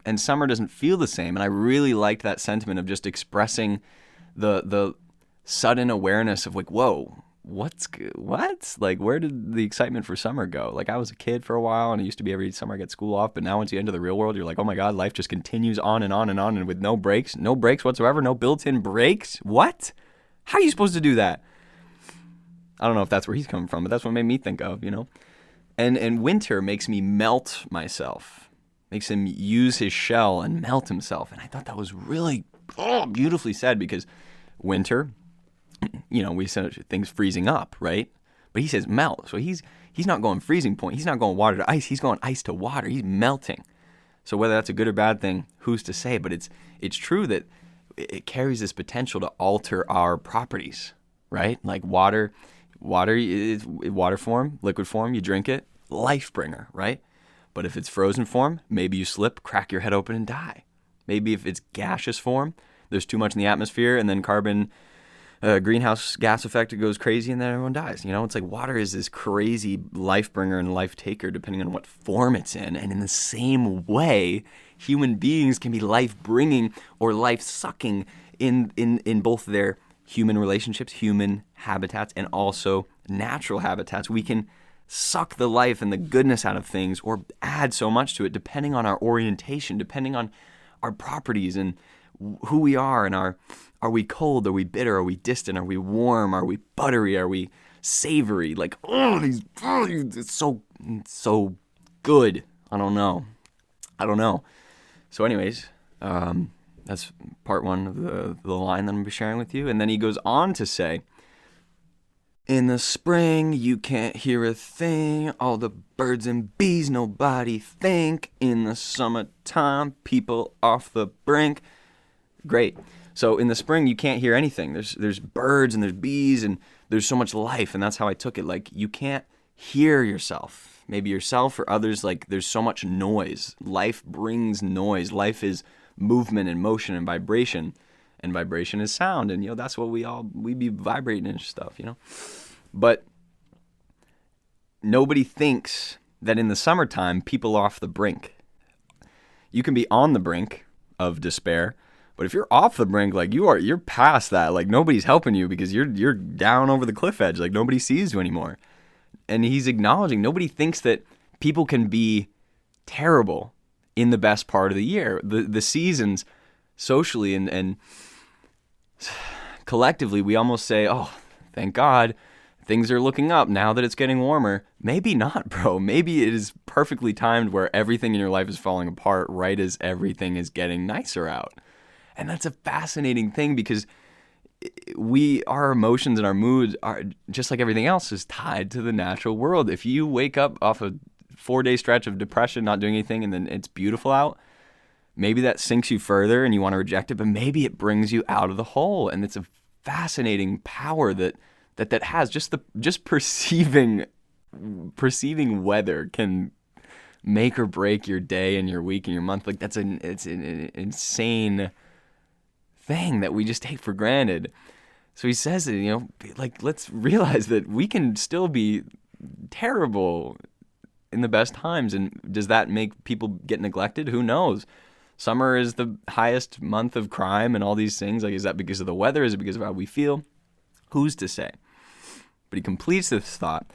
and summer doesn't feel the same. And I really liked that sentiment of just expressing the sudden awareness of like, whoa, what? Like, where did the excitement for summer go? Like, I was a kid for a while, and it used to be every summer I get school off. But now once you enter the real world, you're like, oh my God, life just continues on and on and on, and with no breaks whatsoever, no built-in breaks. What? How are you supposed to do that? I don't know if that's where he's coming from, but that's what made me think of, And winter makes me melt myself, makes him use his shell and melt himself. And I thought that was really beautifully said because winter, we said things freezing up, right? But he says melt. So he's not going freezing point. He's not going water to ice. He's going ice to water. He's melting. So whether that's a good or bad thing, who's to say? But it's true that it carries this potential to alter our properties, right? Like water is water form, liquid form, you drink it, life bringer, right? But if it's frozen form, maybe you slip, crack your head open and die. Maybe if it's gaseous form, there's too much in the atmosphere and then carbon greenhouse gas effect, it goes crazy and then everyone dies. It's like water is this crazy life bringer and life taker depending on what form it's in. And in the same way, human beings can be life bringing or life sucking in both their human relationships, human habitats, and also natural habitats. We can suck the life and the goodness out of things or add so much to it depending on our orientation, depending on our properties and who we are and are we cold, are we bitter, are we distant, are we warm, are we buttery, are we savory? Like, it's so good. I don't know. So anyways, that's part one of the line that I'm going to be sharing with you. And then he goes on to say, in the spring, you can't hear a thing. All the birds and bees, nobody think. In the summertime, people off the brink. Great. So in the spring, you can't hear anything. There's birds and there's bees and there's so much life. And that's how I took it. Like, you can't hear yourself. Maybe yourself or others, like, there's so much noise. Life brings noise. Life is movement and motion and vibration. And vibration is sound. And, that's what we be vibrating and stuff, But nobody thinks that in the summertime, people are off the brink. You can be on the brink of despair, but if you're off the brink, like you're past that. Like nobody's helping you because you're down over the cliff edge. Like nobody sees you anymore. And he's acknowledging nobody thinks that people can be terrible in the best part of the year. The seasons socially and collectively, we almost say, oh, thank God, things are looking up now that it's getting warmer. Maybe not, bro. Maybe it is perfectly timed where everything in your life is falling apart right as everything is getting nicer out. And that's a fascinating thing because our emotions and our moods are just like everything else is tied to the natural world. If you wake up off a 4-day stretch of depression, not doing anything, and then it's beautiful out, maybe that sinks you further and you want to reject it, but maybe it brings you out of the hole. And it's a fascinating power that has just perceiving weather can make or break your day and your week and your month. Like it's an insane thing that we just take for granted. So he says that, like, let's realize that we can still be terrible in the best times. And does that make people get neglected? Who knows? Summer is the highest month of crime and all these things. Like, is that because of the weather? Is it because of how we feel? Who's to say? But he completes this thought.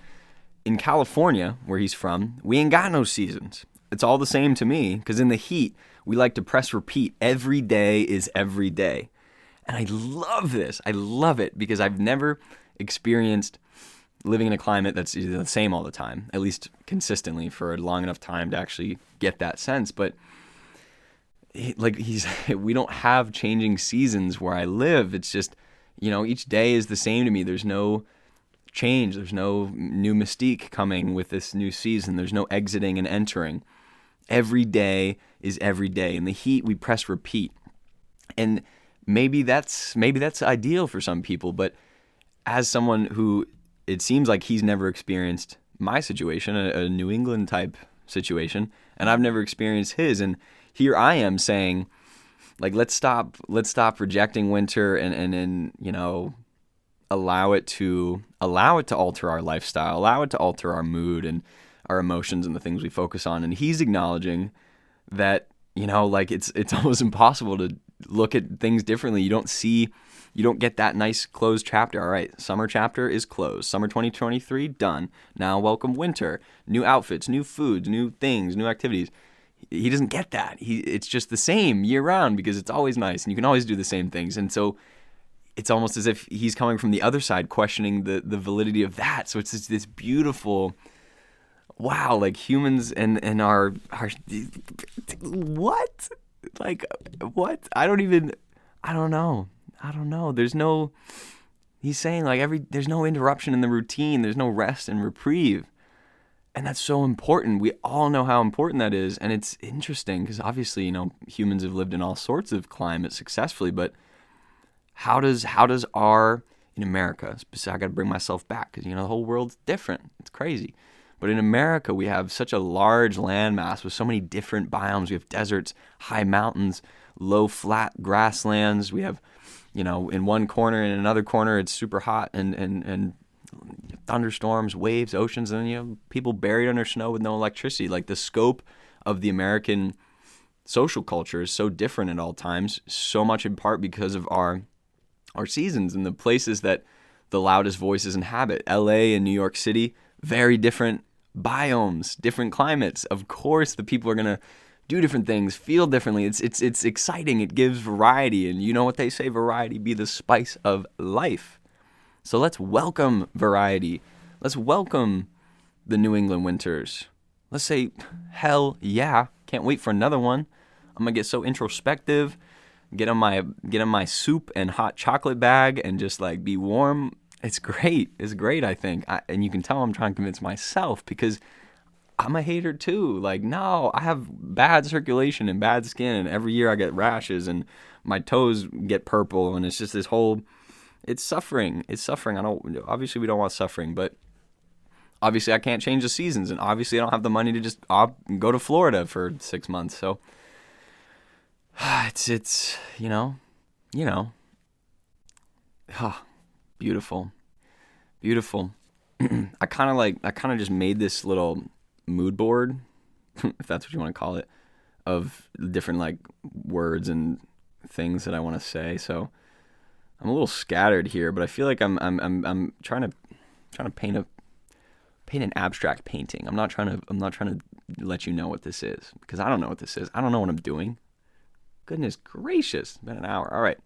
In California, where he's from, we ain't got no seasons. It's all the same to me, because in the heat, we like to press repeat. Every day is every day. And I love this. I love it because I've never experienced living in a climate that's the same all the time, at least consistently for a long enough time to actually get that sense. But we don't have changing seasons where I live. It's just, each day is the same to me. There's no change. There's no new mystique coming with this new season. There's no exiting and entering. Every day is every day. In the heat, we press repeat. And maybe that's ideal for some people, but as someone who it seems like he's never experienced my situation, a New England type situation, and I've never experienced his, and here I am saying, like, let's stop rejecting winter and allow it to alter our lifestyle, allow it to alter our mood and our emotions and the things we focus on. And he's acknowledging that, like it's almost impossible to look at things differently. You don't get that nice closed chapter. All right, summer chapter is closed. Summer 2023, done. Now welcome winter. New outfits, new foods, new things, new activities. He doesn't get that. It's just the same year round because it's always nice and you can always do the same things. And so it's almost as if he's coming from the other side, questioning the validity of that. So it's this beautiful, wow, like humans and our what? Like, what? I don't know. He's saying like there's no interruption in the routine. There's no rest and reprieve. And that's so important. We all know how important that is. And it's interesting because obviously, humans have lived in all sorts of climates successfully, but how does in America, I got to bring myself back because, the whole world's different. It's crazy. But in America, we have such a large landmass with so many different biomes. We have deserts, high mountains, low flat grasslands. We have, in one corner, in another corner, it's super hot and thunderstorms, waves, oceans, and people buried under snow with no electricity. Like the scope of the American social culture is so different at all times, so much in part because of our seasons and the places that the loudest voices inhabit. LA and New York City, very different biomes, different climates. Of course, the people are going to do different things, feel differently. It's exciting. It gives variety. And you know what they say, variety be the spice of life. So let's welcome variety. Let's welcome the New England winters. Let's say, hell yeah, can't wait for another one. I'm going to get so introspective, get on my soup and hot chocolate bag and just like be warm. It's great. It's great, I think. And you can tell I'm trying to convince myself because I'm a hater too. Like, no, I have bad circulation and bad skin, and every year I get rashes and my toes get purple, and it's just this whole, it's suffering. It's suffering. Obviously we don't want suffering, but obviously I can't change the seasons, and obviously I don't have the money to just go to Florida for 6 months. So it's beautiful. I kind of just made this little mood board, if that's what you want to call it, of different like words and things that I want to say. So I'm a little scattered here, but I feel like I'm trying to paint an abstract painting. I'm not trying to let you know what this is because I don't know what this is. I don't know what I'm doing. Goodness gracious, it's been an hour. All right.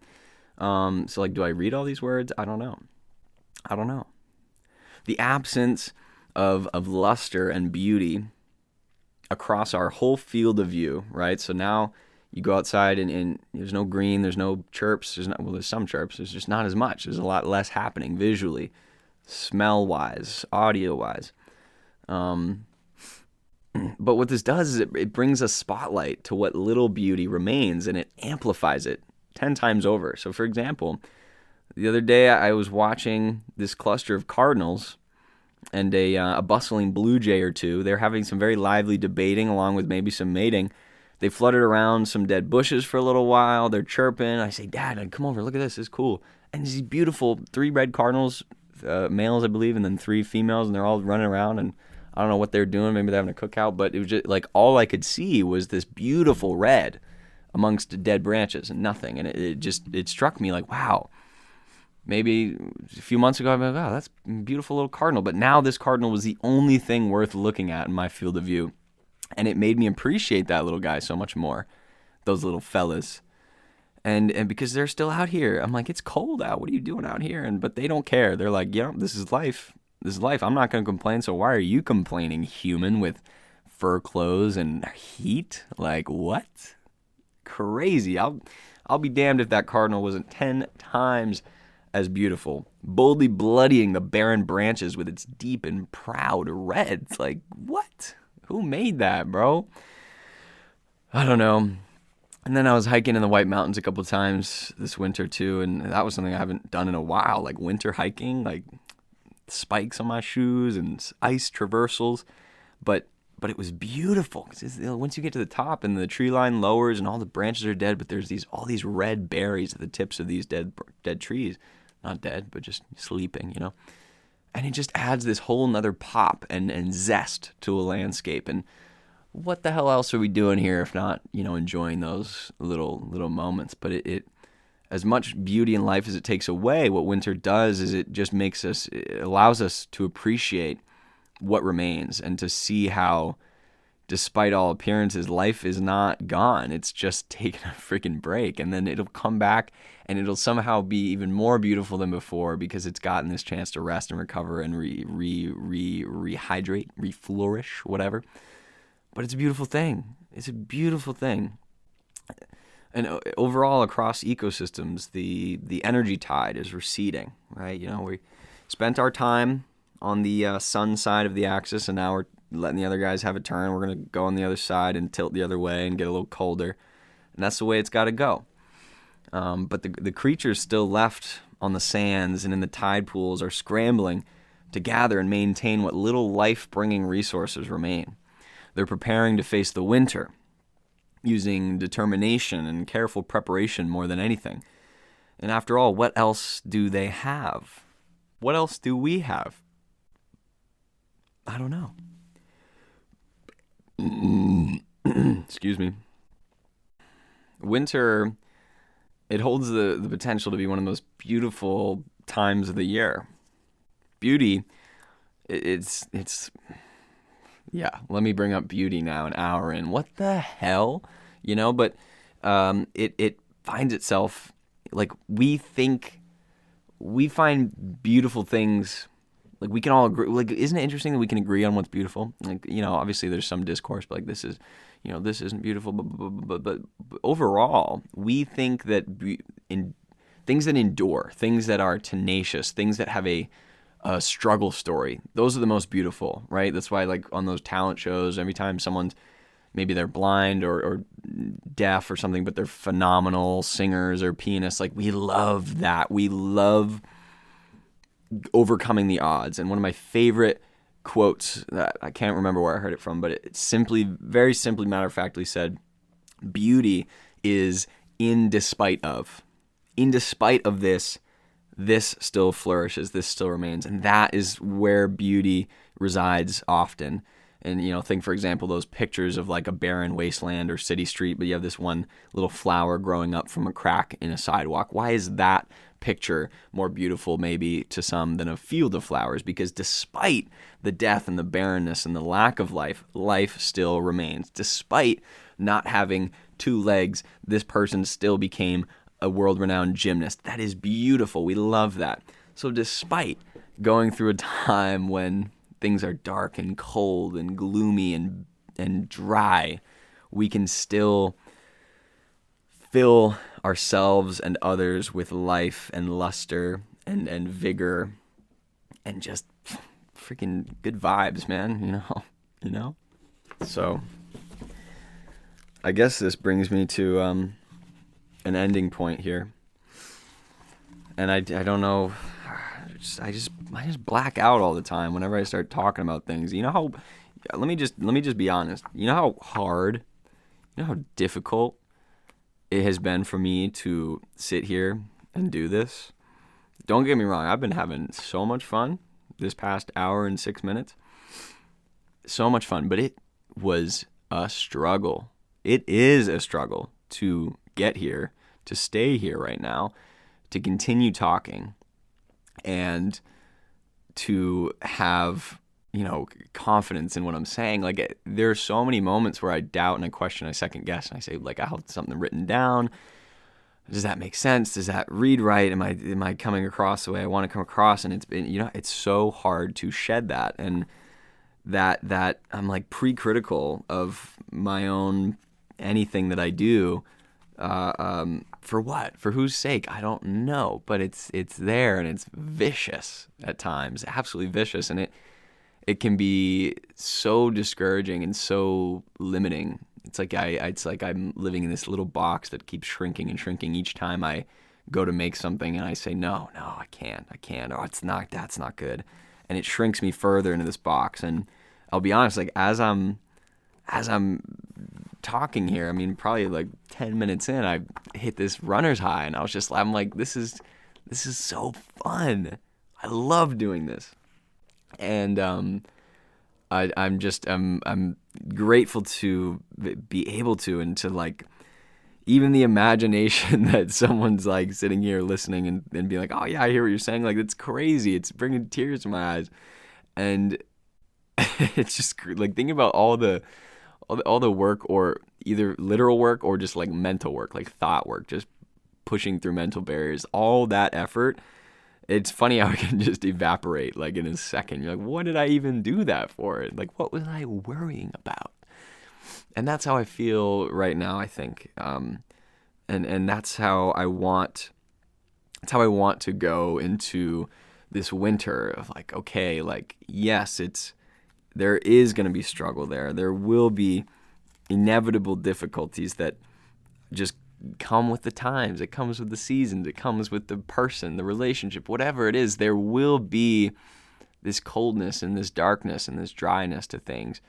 So like, do I read all these words? I don't know. The absence of luster and beauty across our whole field of view, right? So now you go outside and there's no green, there's no chirps, there's some chirps, there's just not as much. There's a lot less happening visually, smell-wise, audio-wise. But what this does is it brings a spotlight to what little beauty remains, and it amplifies it 10 times over. So for example, the other day I was watching this cluster of cardinals, and a bustling blue jay or two. They're having some very lively debating along with maybe some mating. They fluttered around some dead bushes for a little while. They're chirping. I say, Dad, come over. Look at this. It's cool. And these beautiful 3 red cardinals, males, I believe, and then 3 females, and they're all running around, and I don't know what they're doing. Maybe they're having a cookout, but it was just like all I could see was this beautiful red amongst dead branches and nothing. And it struck me like, wow, maybe a few months ago I'd be like, wow, that's a beautiful little cardinal. But now this cardinal was the only thing worth looking at in my field of view. And it made me appreciate that little guy so much more, those little fellas. And because they're still out here, I'm like, it's cold out. What are you doing out here? But they don't care. They're like, yeah, this is life. This is life. I'm not going to complain. So why are you complaining, human, with fur clothes and heat? Like, what? Crazy. I'll be damned if that cardinal wasn't 10 times as beautiful, boldly bloodying the barren branches with its deep and proud reds. Like, what? Who made that, bro? I don't know. And then I was hiking in the White Mountains a couple of times this winter too, and that was something I haven't done in a while, like winter hiking, like spikes on my shoes and ice traversals. But it was beautiful. Once you get to the top and the tree line lowers and all the branches are dead, but there's all these red berries at the tips of these dead trees. Not dead, but just sleeping, And it just adds this whole nother pop and zest to a landscape. And what the hell else are we doing here if not, enjoying those little moments? But it as much beauty in life as it takes away, what winter does is it just it allows us to appreciate what remains and to see how, despite all appearances, life is not gone. It's just taking a freaking break. And then it'll come back and it'll somehow be even more beautiful than before because it's gotten this chance to rest and recover and rehydrate, reflourish, whatever. But it's a beautiful thing. It's a beautiful thing. And overall, across ecosystems, the energy tide is receding, right? We spent our time on the sun side of the axis, and now we're letting the other guys have a turn. We're going to go on the other side and tilt the other way and get a little colder. And that's the way it's got to go. But the creatures still left on the sands and in the tide pools are scrambling to gather and maintain what little life-bringing resources remain. They're preparing to face the winter, using determination and careful preparation more than anything. And after all, what else do they have? What else do we have? I don't know. Excuse me. Winter, it holds the potential to be one of the most beautiful times of the year. Beauty, it's yeah, let me bring up beauty now, an hour in. What the hell? But it finds itself, like, we find beautiful things. Like, we can all agree. Like, isn't it interesting that we can agree on what's beautiful? Like, obviously there's some discourse, but like, this is, this isn't beautiful. But overall, we think that in things that endure, things that are tenacious, things that have a struggle story, those are the most beautiful, right? That's why, like, on those talent shows, every time someone's, maybe they're blind or deaf or something, but they're phenomenal singers or pianists, like, we love that. We love overcoming the odds. And one of my favorite quotes, that I can't remember where I heard it from, but it simply, very simply, matter-of-factly said, beauty is in despite of. In despite of this still flourishes, this still remains. And that is where beauty resides often. And, think, for example, those pictures of like a barren wasteland or city street, but you have this one little flower growing up from a crack in a sidewalk. Why is that picture more beautiful maybe to some than a field of flowers? Because despite the death and the barrenness and the lack of life, life still remains. Despite not having 2 legs, this person still became a world-renowned gymnast. That is beautiful. We love that. So despite going through a time when things are dark and cold and gloomy and dry, we can still fill ourselves and others with life and luster and vigor and just freaking good vibes, man, So I guess this brings me to an ending point here. And I don't know, I just black out all the time whenever I start talking about things. You know how? Let me just be honest. You know how hard, you know how difficult it has been for me to sit here and do this. Don't get me wrong. I've been having so much fun this past hour and 6 minutes. So much fun, but it was a struggle. It is a struggle to get here, to stay here right now, to continue talking, and to have, confidence in what I'm saying. Like, there are so many moments where I doubt and I question, I second guess, and I say, like, I have something written down. Does that make sense? Does that read right? Am I coming across the way I want to come across? And it's been, it's so hard to shed that. And that I'm like pre-critical of my own anything that I do. For what? For whose sake? I don't know. But it's there, and it's vicious at times, absolutely vicious, and it can be so discouraging and so limiting. It's like I'm living in this little box that keeps shrinking and shrinking each time I go to make something, and I say no, I can't. Oh, that's not good. And it shrinks me further into this box. And I'll be honest, like as I'm talking here, I mean, probably like 10 minutes in, I hit this runner's high, and I'm like, this is so fun. I love doing this. And I'm grateful to be able to, and to like, even the imagination that someone's like sitting here listening and being like, oh yeah, I hear what you're saying. Like, it's crazy. It's bringing tears to my eyes. And it's just like thinking about all the work, or either literal work or just like mental work, like thought work, just pushing through mental barriers, all that effort. It's funny how it can just evaporate like in a second. You're like, what did I even do that for? Like, what was I worrying about? And that's how I feel right now, I think. And that's how I want to go into this winter of like, okay, like, yes, there is going to be struggle there. There will be inevitable difficulties that just come with the times. It comes with the seasons. It comes with the person, the relationship, whatever it is. There will be this coldness and this darkness and this dryness to things.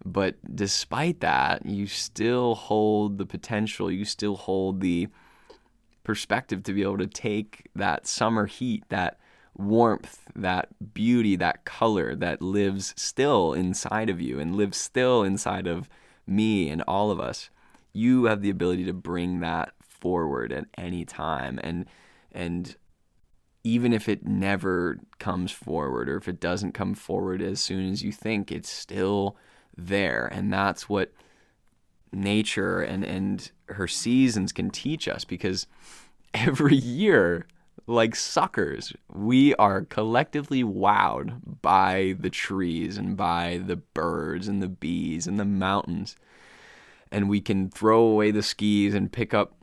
But despite that, you still hold the potential. You still hold the perspective to be able to take that summer heat, that warmth, that beauty, that color that lives still inside of you and lives still inside of me and all of us. You have the ability to bring that forward at any time. And even if it never comes forward, or if it doesn't come forward as soon as you think, it's still there. And that's what nature and her seasons can teach us, because every year, like suckers, we are collectively wowed by the trees and by the birds and the bees and the mountains. And we can throw away the skis and pick up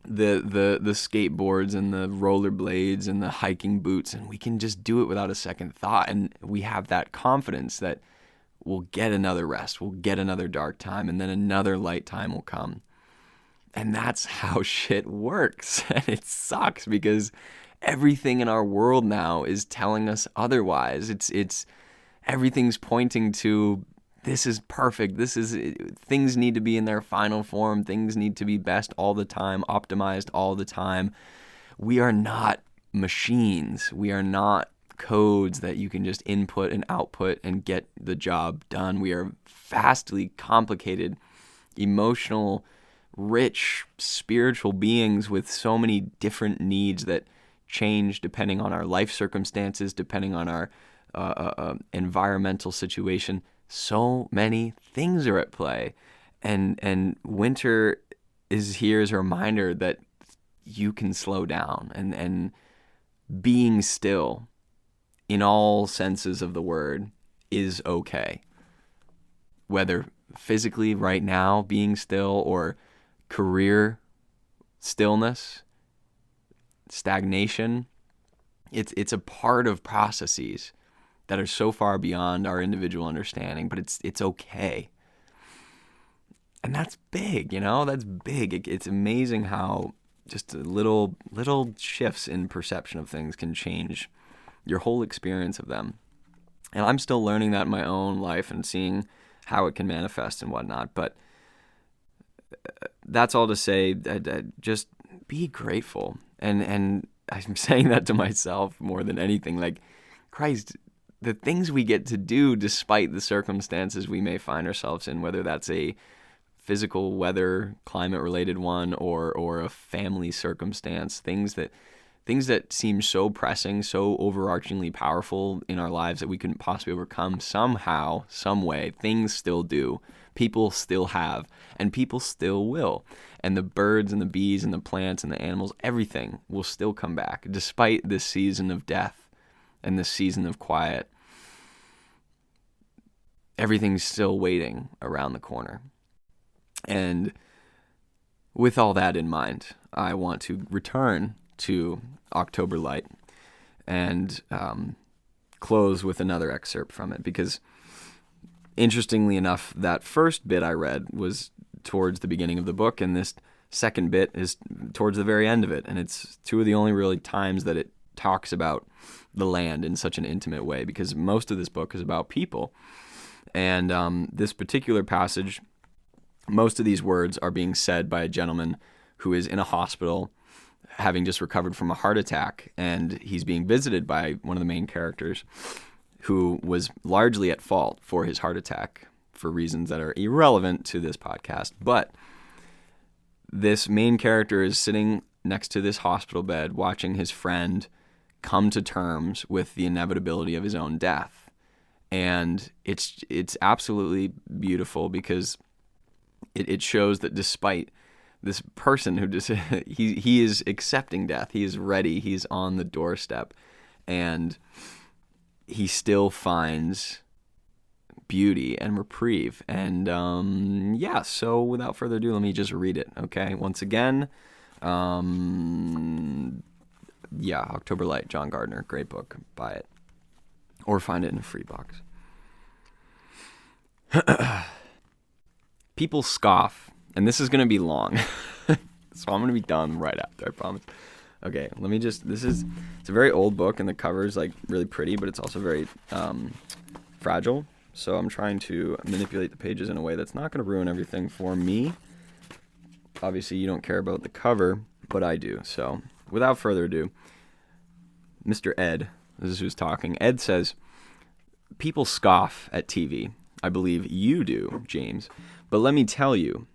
the skateboards and the rollerblades and the hiking boots, and we can just do it without a second thought. And we have that confidence that we'll get another rest, we'll get another dark time, and then another light time will come. And that's how shit works. And it sucks because everything in our world now is telling us otherwise. It's everything's pointing to, this is perfect. Things need to be in their final form. Things need to be best all the time, optimized all the time. We are not machines. We are not codes that you can just input and output and get the job done. We are vastly complicated, emotional, rich, spiritual beings with so many different needs that change depending on our life circumstances, depending on our environmental situation. So many things are at play, and winter is here as a reminder that you can slow down, and being still in all senses of the word is okay. Whether physically right now being still, or career stillness, stagnation, it's a part of processes that are so far beyond our individual understanding, but it's okay. And that's big, that's big. It's amazing how just little shifts in perception of things can change your whole experience of them. And I'm still learning that in my own life and seeing how it can manifest and whatnot. But that's all to say that just be grateful. And I'm saying that to myself more than anything. Like, Christ, the things we get to do despite the circumstances we may find ourselves in, whether that's a physical, weather, climate-related one, or a family circumstance, things that seem so pressing, so overarchingly powerful in our lives that we couldn't possibly overcome, somehow, some way, things still do. People still have, and people still will. And the birds and the bees and the plants and the animals, everything will still come back, despite this season of death and this season of quiet. Everything's still waiting around the corner. And with all that in mind, I want to return to October Light and close with another excerpt from it, because interestingly enough, that first bit I read was towards the beginning of the book, and this second bit is towards the very end of it, and it's two of the only really times that it talks about the land in such an intimate way, because most of this book is about people. And this particular passage, most of these words are being said by a gentleman who is in a hospital having just recovered from a heart attack, and he's being visited by one of the main characters who was largely at fault for his heart attack for reasons that are irrelevant to this podcast. But this main character is sitting next to this hospital bed watching his friend come to terms with the inevitability of his own death. And it's absolutely beautiful, because it shows that despite this person who just he is accepting death, he is ready, he's on the doorstep, and he still finds beauty and reprieve. And so without further ado, let me just read it. Okay, once again, October Light, John Gardner, great book. Buy it or find it in a free box. People scoff, and this is going to be long, so I'm going to be done right after, I promise. Okay, it's a very old book, and the cover is like really pretty, but it's also very fragile, so I'm trying to manipulate the pages in a way that's not going to ruin everything for me. Obviously, you don't care about the cover, but I do. So without further ado, Mr. Ed, this is who's talking. Ed says, people scoff at TV. I believe you do, James. But let me tell you,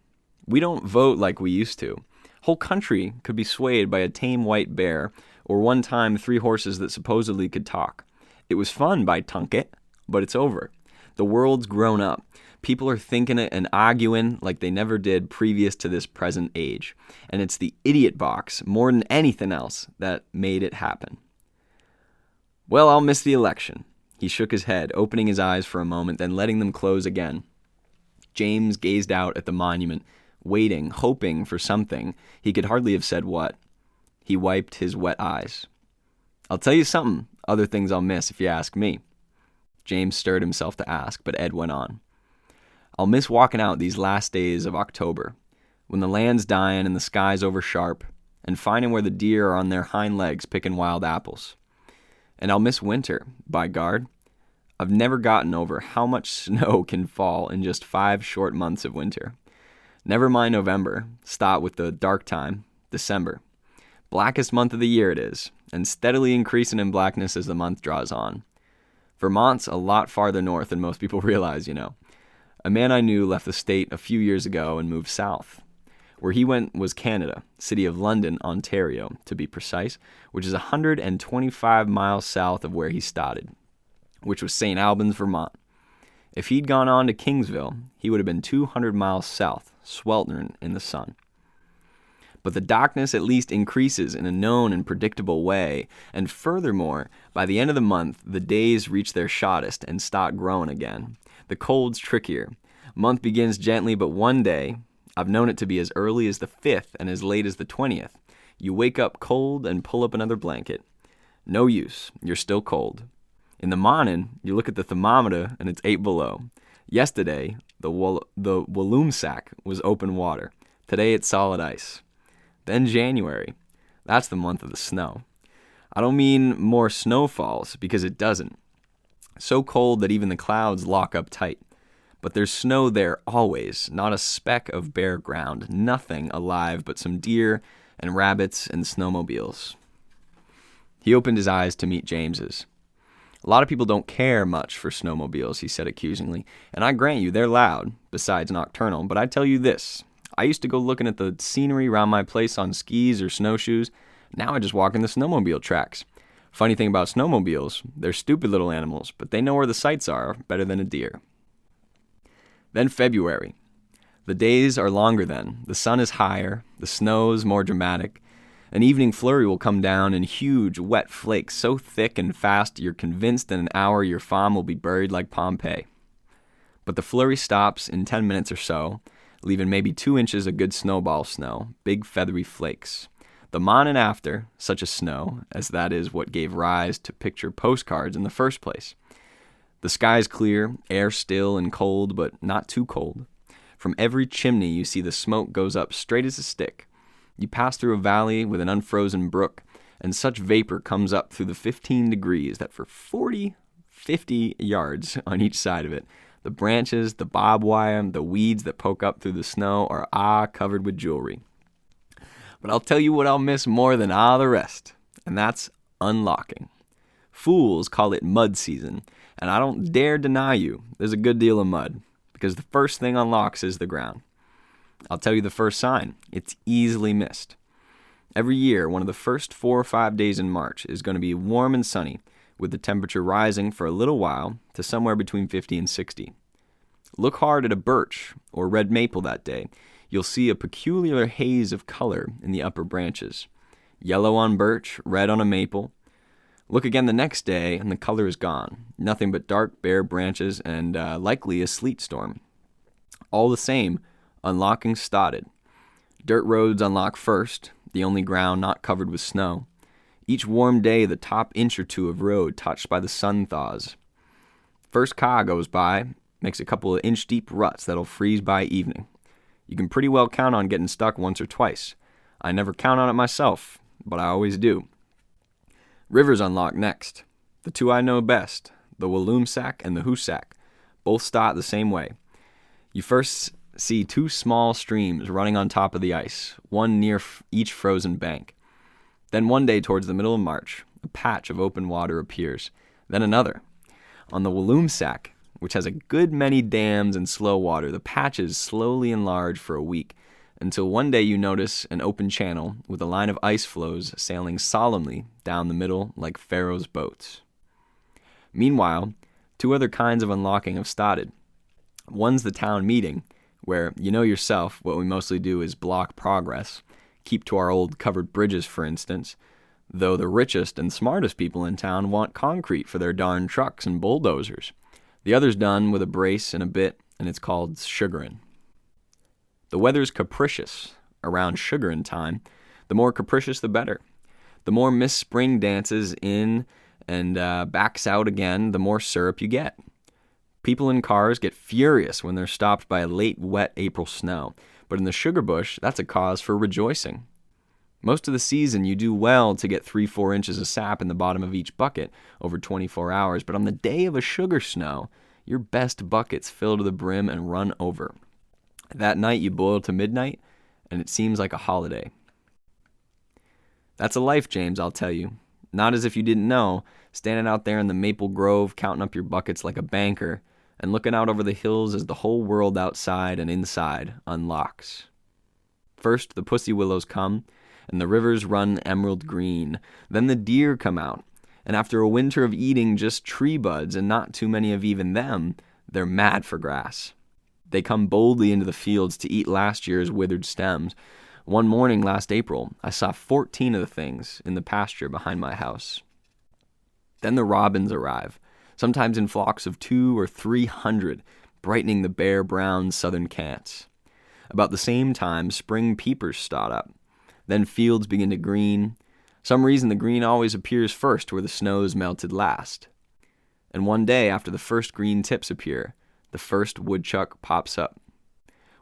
we don't vote like we used to. Whole country could be swayed by a tame white bear, or one time 3 horses that supposedly could talk. It was fun by Tunket, but it's over. The world's grown up. People are thinking it and arguing like they never did previous to this present age. And it's the idiot box, more than anything else, that made it happen. Well, I'll miss the election. He shook his head, opening his eyes for a moment, then letting them close again. James gazed out at the monument, waiting, hoping for something. He could hardly have said what. He wiped his wet eyes. I'll tell you something, other things I'll miss if you ask me. James stirred himself to ask, but Ed went on. I'll miss walking out these last days of October, when the land's dying and the sky's over sharp, and finding where the deer are on their hind legs picking wild apples. And I'll miss winter, by guard. I've never gotten over how much snow can fall in just 5 short months of winter. Never mind November, start with the dark time, December. Blackest month of the year it is, and steadily increasing in blackness as the month draws on. Vermont's a lot farther north than most people realize, you know. A man I knew left the state a few years ago and moved south. Where he went was Canada, city of London, Ontario, to be precise, which is 125 miles south of where he started, which was St. Albans, Vermont. If he'd gone on to Kingsville, he would have been 200 miles south, sweltering in the sun. But the darkness at least increases in a known and predictable way, and furthermore, by the end of the month, the days reach their shortest and start growing again. The cold's trickier. Month begins gently, but one day, I've known it to be as early as the 5th and as late as the 20th. You wake up cold and pull up another blanket. No use, you're still cold. In the morning, you look at the thermometer and it's 8 below. Yesterday, the Walloon sack was open water. Today it's solid ice. Then January. That's the month of the snow. I don't mean more snowfalls, because it doesn't. So cold that even the clouds lock up tight. But there's snow there always, not a speck of bare ground, nothing alive but some deer and rabbits and snowmobiles. He opened his eyes to meet James's. A lot of people don't care much for snowmobiles, he said accusingly, and I grant you they're loud, besides nocturnal, but I tell you this. I used to go looking at the scenery around my place on skis or snowshoes. Now I just walk in the snowmobile tracks. Funny thing about snowmobiles, they're stupid little animals, but they know where the sights are better than a deer. Then February. The days are longer then. The sun is higher. The snow's more dramatic. An evening flurry will come down in huge, wet flakes so thick and fast you're convinced in an hour your farm will be buried like Pompeii. But the flurry stops in 10 minutes or so, leaving maybe 2 inches of good snowball snow, big feathery flakes. The morning after, such a snow, as that is what gave rise to picture postcards in the first place. The sky's clear, air still and cold, but not too cold. From every chimney you see the smoke goes up straight as a stick. You pass through a valley with an unfrozen brook, and such vapor comes up through the 15 degrees that for 50 yards on each side of it, the branches, the barbed wire, the weeds that poke up through the snow are covered with jewelry. But I'll tell you what I'll miss more than all the rest, and that's unlocking. Fools call it mud season, and I don't dare deny you there's a good deal of mud, because the first thing unlocks is the ground. I'll tell you the first sign. It's easily missed. Every year, one of the first 4 or 5 days in March is going to be warm and sunny, with the temperature rising for a little while to somewhere between 50 and 60. Look hard at a birch or red maple that day. You'll see a peculiar haze of color in the upper branches. Yellow on birch, red on a maple. Look again the next day, and the color is gone. Nothing but dark, bare branches and likely a sleet storm. All the same, unlocking started. Dirt roads unlock first, the only ground not covered with snow. Each warm day, the top inch or two of road touched by the sun thaws. First car goes by, makes a couple of inch-deep ruts that'll freeze by evening. You can pretty well count on getting stuck once or twice. I never count on it myself, but I always do. Rivers unlock next. The two I know best, the Walloomsac and the Hoosac, both start the same way. You first see 2 small streams running on top of the ice, one near each frozen bank. Then one day towards the middle of March, a patch of open water appears. Then another. On the Walloomsac, which has a good many dams and slow water, the patches slowly enlarge for a week, until one day you notice an open channel with a line of ice floes sailing solemnly down the middle like Pharaoh's boats. Meanwhile, 2 other kinds of unlocking have started. One's the town meeting, where, you know yourself, what we mostly do is block progress, keep to our old covered bridges, for instance, though the richest and smartest people in town want concrete for their darn trucks and bulldozers. The other's done with a brace and a bit, and it's called sugaring. The weather's capricious around sugaring time. The more capricious, the better. The more Miss Spring dances in and backs out again, the more syrup you get. People in cars get furious when they're stopped by a late, wet April snow, but in the sugar bush, that's a cause for rejoicing. Most of the season, you do well to get 3-4 inches of sap in the bottom of each bucket over 24 hours, but on the day of a sugar snow, your best buckets fill to the brim and run over. That night, you boil to midnight, and it seems like a holiday. That's a life, James, I'll tell you. Not as if you didn't know, standing out there in the maple grove, counting up your buckets like a banker, and looking out over the hills as the whole world outside and inside unlocks. First, the pussy willows come, and the rivers run emerald green. Then the deer come out, and after a winter of eating just tree buds, and not too many of even them, they're mad for grass. They come boldly into the fields to eat last year's withered stems. One morning last April, I saw 14 of the things in the pasture behind my house. Then the robins arrive, sometimes in flocks of 200 or 300, brightening the bare brown southern cants. About the same time, spring peepers start up. Then fields begin to green. Some reason the green always appears first where the snow's melted last. And one day after the first green tips appear, the first woodchuck pops up.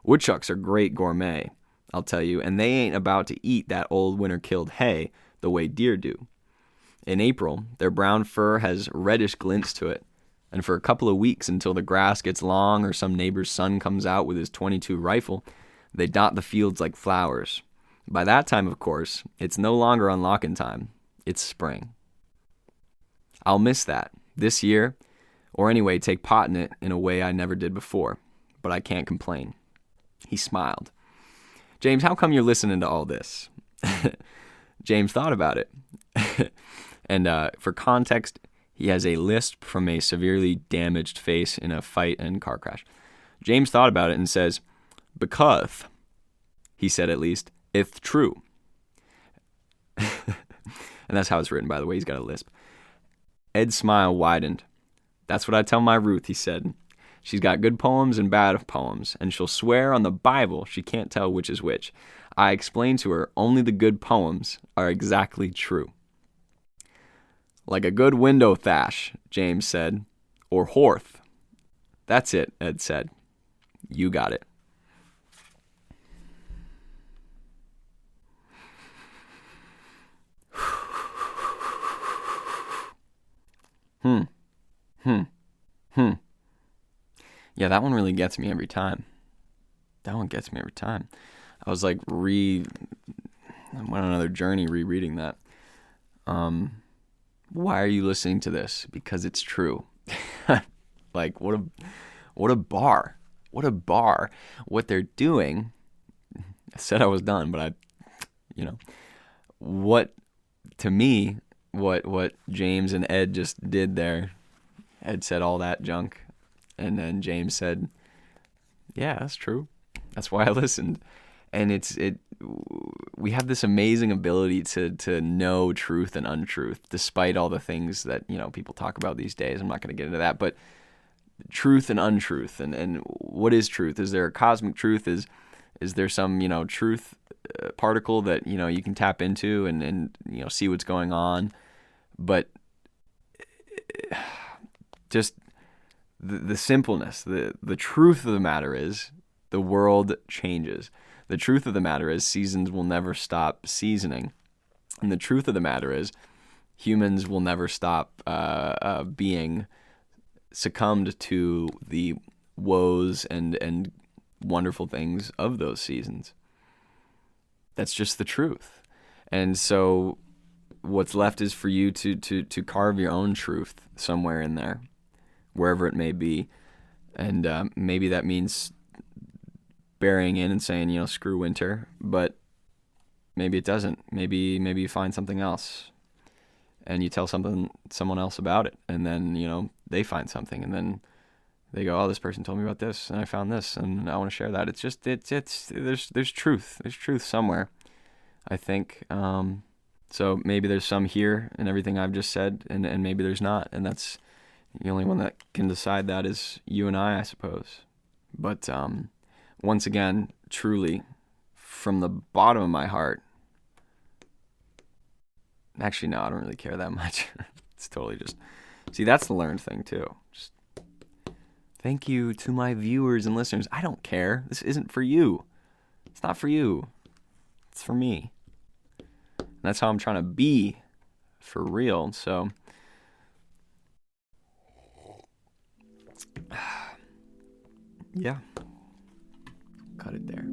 Woodchucks are great gourmet, I'll tell you, and they ain't about to eat that old winter-killed hay the way deer do. In April, their brown fur has reddish glints to it, and for a couple of weeks until the grass gets long or some neighbor's son comes out with his .22 rifle, they dot the fields like flowers. By that time, of course, it's no longer unlocking time. It's spring. I'll miss that this year, or anyway, take part in it in a way I never did before, but I can't complain. He smiled. James, how come you're listening to all this? James thought about it. And for context, he has a lisp from a severely damaged face in a fight and car crash. James thought about it and says, because, he said at least, if true. And that's how it's written, by the way. He's got a lisp. Ed's smile widened. That's what I tell my Ruth, he said. She's got good poems and bad poems, and she'll swear on the Bible she can't tell which is which. I explained to her only the good poems are exactly true. Like a good window thatch, James said, or hearth. That's it, Ed said. You got it. Yeah, that one really gets me every time. I was like I went on another journey rereading that. Why are you listening to this? Because it's true. Like what a bar. What they're doing. I said I was done, but what James and Ed just did there. Ed said all that junk, and then James said, yeah, that's true. That's why I listened. And we have this amazing ability to know truth and untruth, despite all the things that, people talk about these days. I'm not going to get into that, but truth and untruth, and what is truth? Is there a cosmic truth? Is there some, truth particle that, you can tap into and see what's going on? But just the simpleness, the truth of the matter is the world changes. The truth of the matter is seasons will never stop seasoning. And the truth of the matter is humans will never stop being succumbed to the woes and wonderful things of those seasons. That's just the truth. And so what's left is for you to carve your own truth somewhere in there, wherever it may be. And maybe that means burying in and saying, screw winter, but maybe it doesn't. Maybe you find something else and you tell someone else about it, and then, they find something, and then they go, oh, this person told me about this and I found this and I want to share that. It's just, there's truth. There's truth somewhere, I think. So maybe there's some here in everything I've just said, and maybe there's not. And that's the only one that can decide that is you and I suppose. But once again, truly, from the bottom of my heart, actually, no, I don't really care that much. It's totally just, see, that's the learned thing too. Just thank you to my viewers and listeners. I don't care. This isn't for you. It's not for you. It's for me. And that's how I'm trying to be for real. So, yeah. Cut it there.